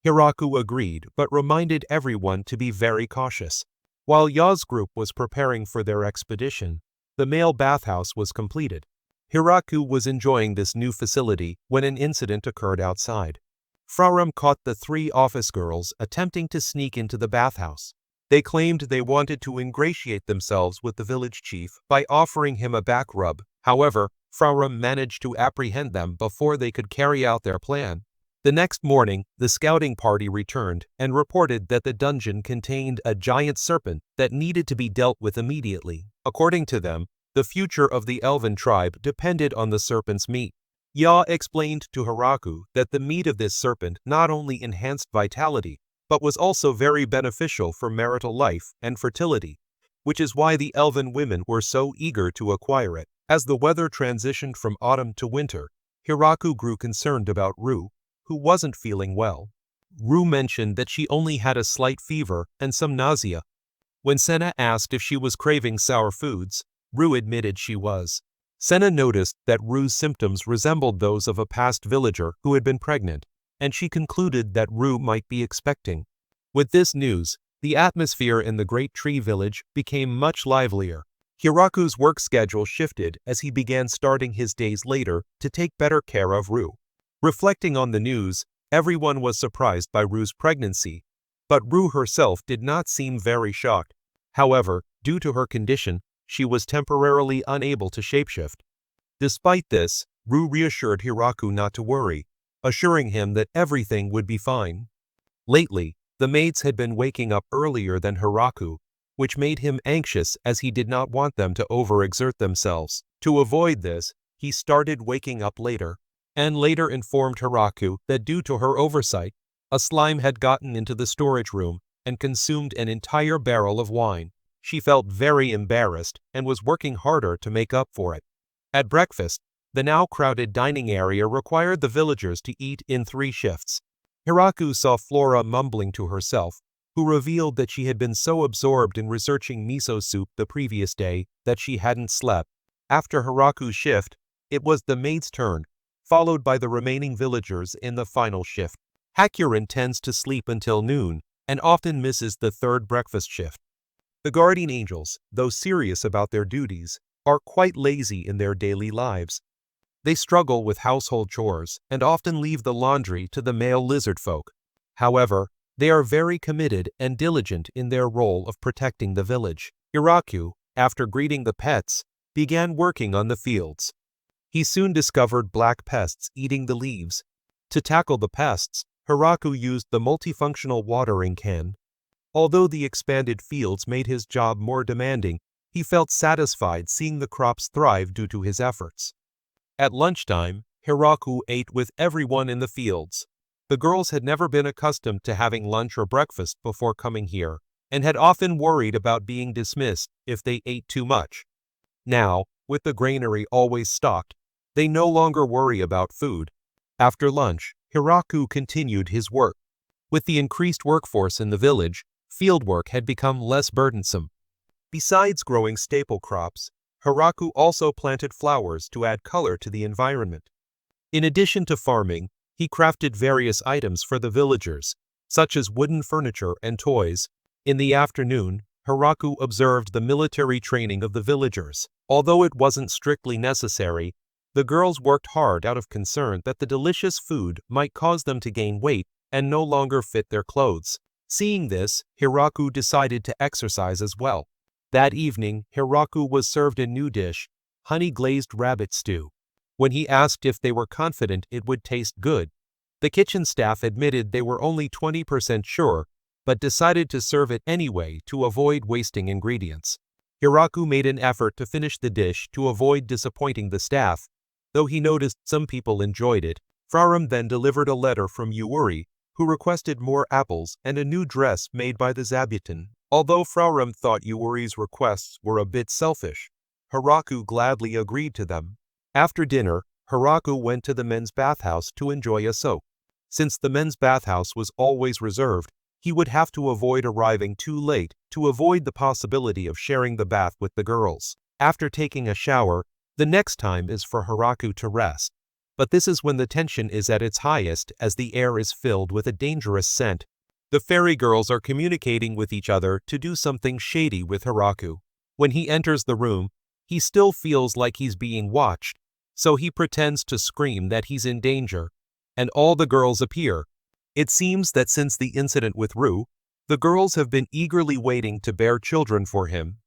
Hiraku agreed but reminded everyone to be very cautious. While Ya's group was preparing for their expedition, the male bathhouse was completed. Hiraku was enjoying this new facility when an incident occurred outside. Frauram caught the three office girls attempting to sneak into the bathhouse. They claimed they wanted to ingratiate themselves with the village chief by offering him a back rub. However, Frauram managed to apprehend them before they could carry out their plan. The next morning, the scouting party returned and reported that the dungeon contained a giant serpent that needed to be dealt with immediately. According to them, the future of the elven tribe depended on the serpent's meat. Ya explained to Hiraku that the meat of this serpent not only enhanced vitality, but was also very beneficial for marital life and fertility, which is why the elven women were so eager to acquire it. As the weather transitioned from autumn to winter, Hiraku grew concerned about Ru, who wasn't feeling well. Ru mentioned that she only had a slight fever and some nausea. When Senna asked if she was craving sour foods, Ru admitted she was. Senna noticed that Ru's symptoms resembled those of a past villager who had been pregnant, and she concluded that Ru might be expecting. With this news, the atmosphere in the Great Tree Village became much livelier. Hiraku's work schedule shifted as he began starting his days later to take better care of Ru. Reflecting on the news, everyone was surprised by Ru's pregnancy, but Ru herself did not seem very shocked. However, due to her condition, she was temporarily unable to shapeshift. Despite this, Ru reassured Hiraku not to worry, assuring him that everything would be fine. Lately, the maids had been waking up earlier than Hiraku, which made him anxious as he did not want them to overexert themselves. To avoid this, he started waking up later, and later informed Hiraku that due to her oversight, a slime had gotten into the storage room and consumed an entire barrel of wine. She felt very embarrassed and was working harder to make up for it. At breakfast, the now crowded dining area required the villagers to eat in 3 shifts. Hiraku saw Flora mumbling to herself, who revealed that she had been so absorbed in researching miso soup the previous day that she hadn't slept. After Hiraku's shift, it was the maid's turn, followed by the remaining villagers in the final shift. Hakurin tends to sleep until noon and often misses the 3rd breakfast shift. The guardian angels, though serious about their duties, are quite lazy in their daily lives. They struggle with household chores and often leave the laundry to the male lizard folk. However, they are very committed and diligent in their role of protecting the village. Hiraku, after greeting the pets, began working on the fields. He soon discovered black pests eating the leaves. To tackle the pests, Hiraku used the multifunctional watering can. Although the expanded fields made his job more demanding, he felt satisfied seeing the crops thrive due to his efforts. At lunchtime, Hiraku ate with everyone in the fields. The girls had never been accustomed to having lunch or breakfast before coming here, and had often worried about being dismissed if they ate too much. Now, with the granary always stocked, they no longer worry about food. After lunch, Hiraku continued his work. With the increased workforce in the village, fieldwork had become less burdensome. Besides growing staple crops, Hiraku also planted flowers to add color to the environment. In addition to farming, he crafted various items for the villagers, such as wooden furniture and toys. In the afternoon, Hiraku observed the military training of the villagers. Although it wasn't strictly necessary, the girls worked hard out of concern that the delicious food might cause them to gain weight and no longer fit their clothes. Seeing this, Hiraku decided to exercise as well. That evening, Hiraku was served a new dish, honey-glazed rabbit stew. When he asked if they were confident it would taste good, the kitchen staff admitted they were only 20% sure, but decided to serve it anyway to avoid wasting ingredients. Hiraku made an effort to finish the dish to avoid disappointing the staff, though he noticed some people enjoyed it. Frauram then delivered a letter from Yuri, who requested more apples and a new dress made by the Zabuton. Although Frauram thought Yuri's requests were a bit selfish, Hiraku gladly agreed to them. After dinner, Hiraku went to the men's bathhouse to enjoy a soak. Since the men's bathhouse was always reserved, he would have to avoid arriving too late to avoid the possibility of sharing the bath with the girls. After taking a shower, the next time is for Hiraku to rest. But this is when the tension is at its highest as the air is filled with a dangerous scent. The fairy girls are communicating with each other to do something shady with Hiraku. When he enters the room, he still feels like he's being watched, so he pretends to scream that he's in danger, and all the girls appear. It seems that since the incident with Ru, The girls have been eagerly waiting to bear children for him.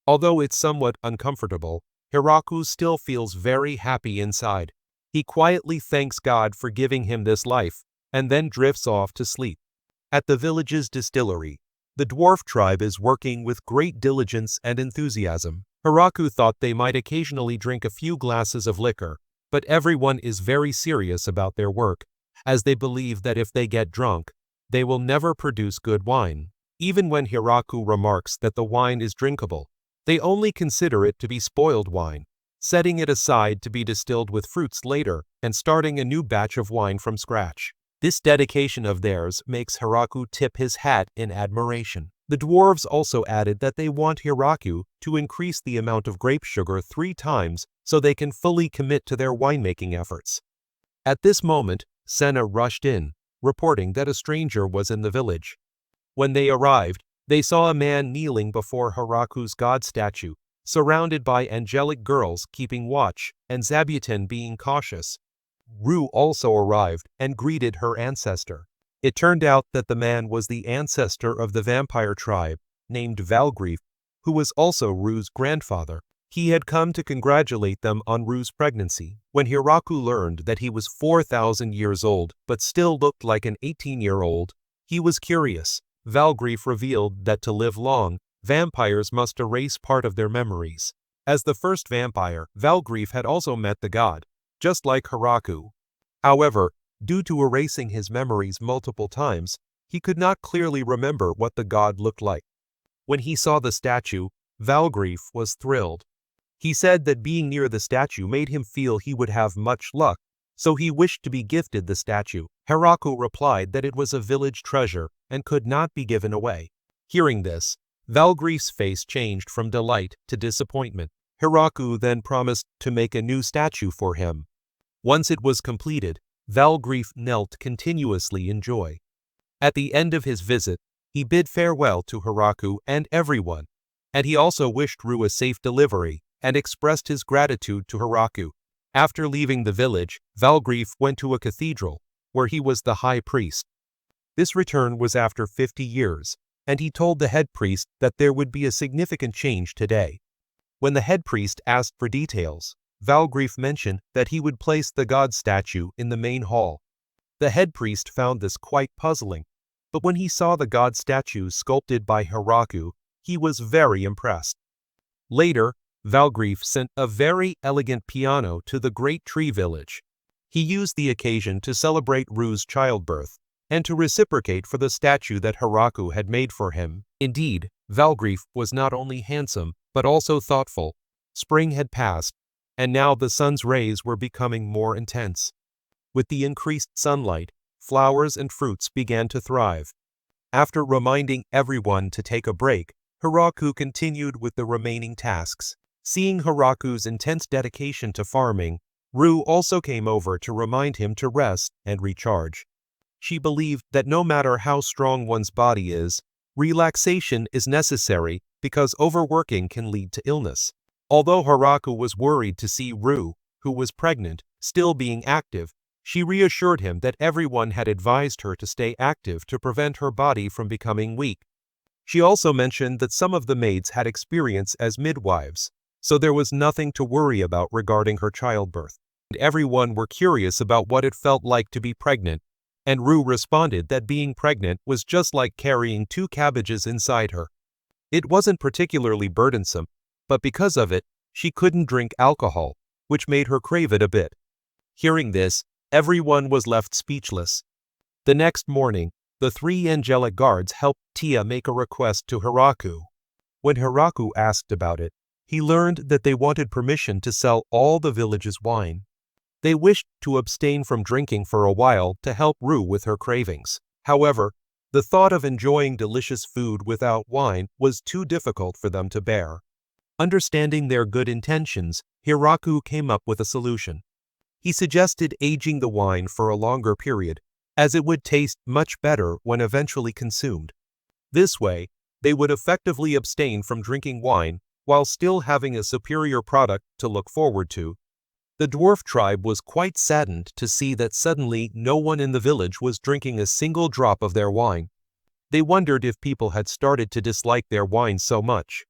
Although it's somewhat uncomfortable, Hiraku still feels very happy inside. He quietly thanks God for giving him this life, and then drifts off to sleep. At the village's distillery, the dwarf tribe is working with great diligence and enthusiasm. Hiraku thought they might occasionally drink a few glasses of liquor, but everyone is very serious about their work, as they believe that if they get drunk, they will never produce good wine. Even when Hiraku remarks that the wine is drinkable, they only consider it to be spoiled wine, setting it aside to be distilled with fruits later and starting a new batch of wine from scratch. This dedication of theirs makes Hiraku tip his hat in admiration. The dwarves also added that they want Hiraku to increase the amount of grape sugar 3 times so they can fully commit to their winemaking efforts. At this moment, Senna rushed in, reporting that a stranger was in the village. When they arrived, they saw a man kneeling before Hiraku's god statue, surrounded by angelic girls keeping watch and Zabuton being cautious. Rue also arrived and greeted her ancestor. It turned out that the man was the ancestor of the vampire tribe, named Valgrief, who was also Rue's grandfather. He had come to congratulate them on Rue's pregnancy. When Hiraku learned that he was 4,000 years old but still looked like an 18-year-old, he was curious. Valgrief revealed that to live long, vampires must erase part of their memories. As the first vampire, Valgrief had also met the god, just like Hiraku. However, due to erasing his memories multiple times, he could not clearly remember what the god looked like. When he saw the statue, Valgrief was thrilled. He said that being near the statue made him feel he would have much luck, so he wished to be gifted the statue. Hiraku replied that it was a village treasure and could not be given away. Hearing this, Valgrief's face changed from delight to disappointment. Hiraku then promised to make a new statue for him. Once it was completed, Valgrief knelt continuously in joy. At the end of his visit, he bid farewell to Hiraku and everyone, and he also wished Rue a safe delivery and expressed his gratitude to Hiraku. After leaving the village, Valgrief went to a cathedral, where he was the high priest. This return was after 50 years, and he told the head priest that there would be a significant change today. When the head priest asked for details, Valgrief mentioned that he would place the god statue in the main hall. The head priest found this quite puzzling, but when he saw the god statue sculpted by Hiraku, he was very impressed. Later, Valgrief sent a very elegant piano to the Great Tree Village. He used the occasion to celebrate Rue's childbirth, and to reciprocate for the statue that Hiraku had made for him. Indeed, Valgrief was not only handsome, but also thoughtful. Spring had passed, and now the sun's rays were becoming more intense. With the increased sunlight, flowers and fruits began to thrive. After reminding everyone to take a break, Hiraku continued with the remaining tasks. Seeing Hiraku's intense dedication to farming, Rue also came over to remind him to rest and recharge. She believed that no matter how strong one's body is, relaxation is necessary because overworking can lead to illness. Although Hiraku was worried to see Rue, who was pregnant, still being active, she reassured him that everyone had advised her to stay active to prevent her body from becoming weak. She also mentioned that some of the maids had experience as midwives, so there was nothing to worry about regarding her childbirth. And everyone were curious about what it felt like to be pregnant, and Rue responded that being pregnant was just like carrying 2 cabbages inside her. It wasn't particularly burdensome, but because of it, she couldn't drink alcohol, which made her crave it a bit. Hearing this, everyone was left speechless. The next morning, the 3 angelic guards helped Tia make a request to Hiraku. When Hiraku asked about it, he learned that they wanted permission to sell all the village's wine. They wished to abstain from drinking for a while to help Rue with her cravings. However, the thought of enjoying delicious food without wine was too difficult for them to bear. Understanding their good intentions, Hiraku came up with a solution. He suggested aging the wine for a longer period, as it would taste much better when eventually consumed. This way, they would effectively abstain from drinking wine while still having a superior product to look forward to. The dwarf tribe was quite saddened to see that suddenly no one in the village was drinking a single drop of their wine. They wondered if people had started to dislike their wine so much.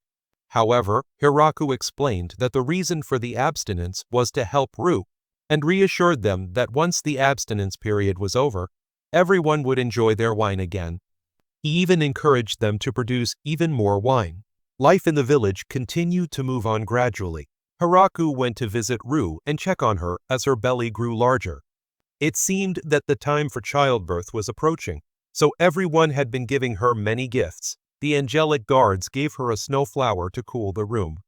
However, Hiraku explained that the reason for the abstinence was to help Ru, and reassured them that once the abstinence period was over, everyone would enjoy their wine again. He even encouraged them to produce even more wine. Life in the village continued to move on gradually. Hiraku went to visit Ru and check on her as her belly grew larger. It seemed that the time for childbirth was approaching, so everyone had been giving her many gifts. The angelic guards gave her a snowflower to cool the room.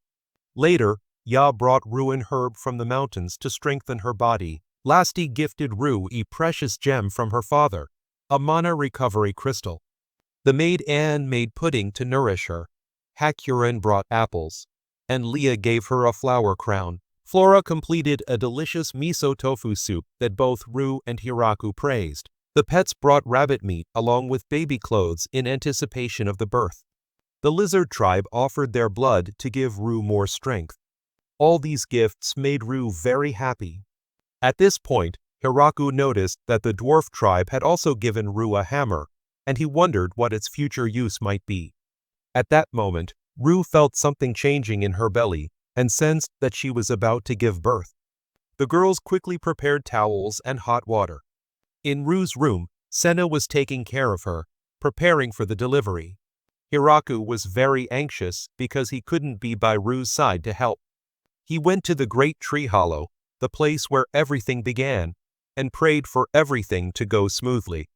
Later, Ya brought Ru an herb from the mountains to strengthen her body. Lasti gifted Ru a precious gem from her father, a mana recovery crystal. The maid Anne made pudding to nourish her. Hakuren brought apples, and Leah gave her a flower crown. Flora completed a delicious miso tofu soup that both Ru and Hiraku praised. The pets brought rabbit meat along with baby clothes in anticipation of the birth. The lizard tribe offered their blood to give Ru more strength. All these gifts made Ru very happy. At this point, Hiraku noticed that the dwarf tribe had also given Ru a hammer, and he wondered what its future use might be. At that moment, Ru felt something changing in her belly and sensed that she was about to give birth. The girls quickly prepared towels and hot water. In Ru's room, Senna was taking care of her, preparing for the delivery. Hiraku was very anxious because he couldn't be by Ru's side to help. He went to the Great Tree Hollow, the place where everything began, and prayed for everything to go smoothly.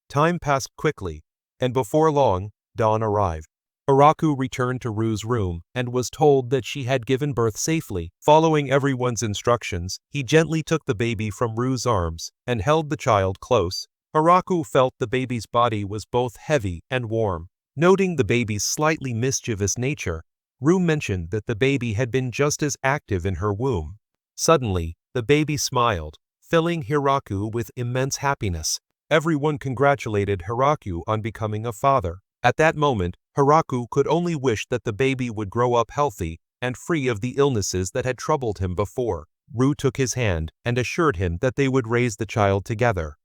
Time passed quickly, and before long, dawn arrived. Hiraku returned to Ru's room and was told that she had given birth safely. Following everyone's instructions, he gently took the baby from Ru's arms and held the child close. Hiraku felt the baby's body was both heavy and warm. Noting the baby's slightly mischievous nature, Ru mentioned that the baby had been just as active in her womb. Suddenly, the baby smiled, filling Hiraku with immense happiness. Everyone congratulated Hiraku on becoming a father. At that moment, Hiraku could only wish that the baby would grow up healthy and free of the illnesses that had troubled him before. Ru took his hand and assured him that they would raise the child together.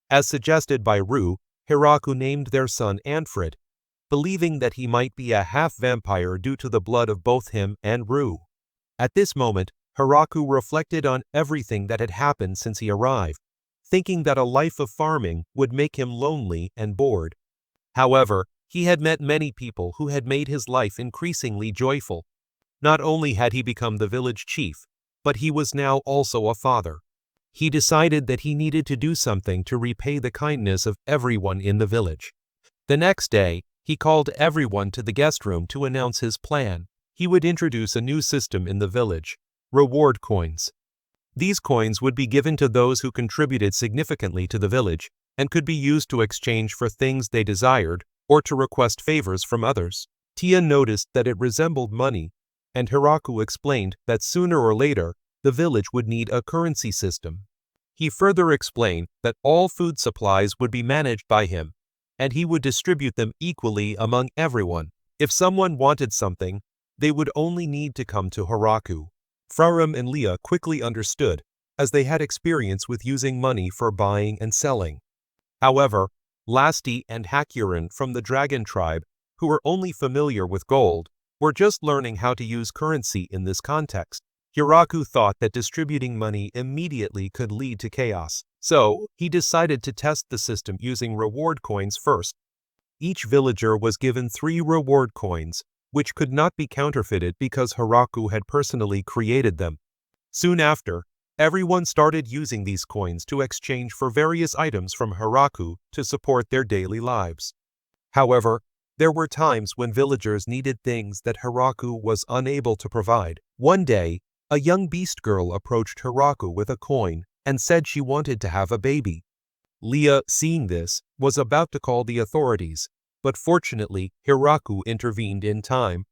As suggested by Ru, Hiraku named their son Anfred, believing that he might be a half-vampire due to the blood of both him and Ru. At this moment, Hiraku reflected on everything that had happened since he arrived, thinking that a life of farming would make him lonely and bored. However, he had met many people who had made his life increasingly joyful. Not only had he become the village chief, but he was now also a father. He decided that he needed to do something to repay the kindness of everyone in the village. The next day, he called everyone to the guest room to announce his plan. He would introduce a new system in the village: reward coins. These coins would be given to those who contributed significantly to the village and could be used to exchange for things they desired or to request favors from others. Tia noticed that it resembled money, and Hiraku explained that sooner or later, the village would need a currency system. He further explained that all food supplies would be managed by him, and he would distribute them equally among everyone. If someone wanted something, they would only need to come to Hiraku. Farum and Leah quickly understood, as they had experience with using money for buying and selling. However, Lasti and Hakuren from the Dragon Tribe, who were only familiar with gold, were just learning how to use currency in this context. Hiraku thought that distributing money immediately could lead to chaos, so he decided to test the system using reward coins first. Each villager was given 3 reward coins, which could not be counterfeited because Hiraku had personally created them. Soon after, everyone started using these coins to exchange for various items from Hiraku to support their daily lives. However, there were times when villagers needed things that Hiraku was unable to provide. One day, a young beast girl approached Hiraku with a coin and said she wanted to have a baby. Leah, seeing this, was about to call the authorities, but fortunately, Hiraku intervened in time.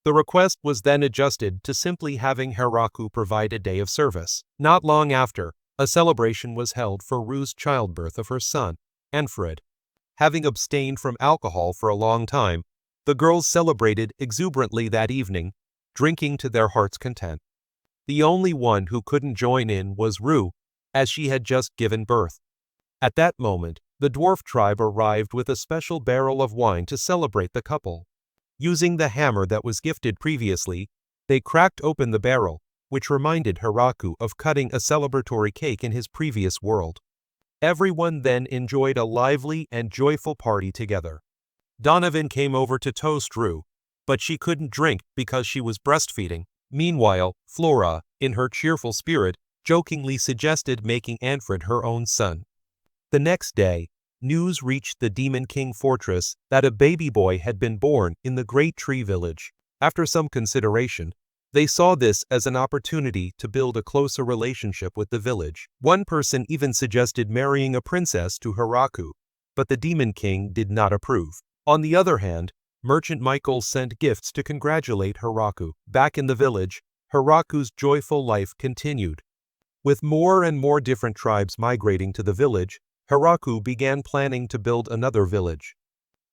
The request was then adjusted to simply having Hiraku provide a day of service. Not long after, a celebration was held for Ru's childbirth of her son, Anfred. Having abstained from alcohol for a long time, the girls celebrated exuberantly that evening, drinking to their heart's content. The only one who couldn't join in was Ru, as she had just given birth. At that moment, The dwarf tribe arrived with a special barrel of wine to celebrate the couple. Using the hammer that was gifted previously, they cracked open the barrel, which reminded Hiraku of cutting a celebratory cake in his previous world. Everyone then enjoyed a lively and joyful party together. Donovan came over to toast Rue, but she couldn't drink because she was breastfeeding. Meanwhile, Flora, in her cheerful spirit, jokingly suggested making Anfred her own son. The next day, news reached the Demon King fortress that a baby boy had been born in the Great Tree Village. After some consideration, they saw this as an opportunity to build a closer relationship with the village. One person even suggested marrying a princess to Hiraku, but the Demon King did not approve. On the other hand, Merchant Michael sent gifts to congratulate Hiraku. Back in the village, Hiraku's joyful life continued. With more and more different tribes migrating to the village, Hiraku began planning to build another village.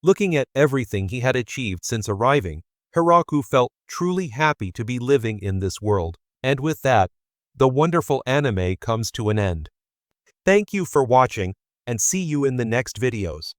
Looking at everything he had achieved since arriving, Hiraku felt truly happy to be living in this world. And with that, the wonderful anime comes to an end. Thank you for watching, and see you in the next videos.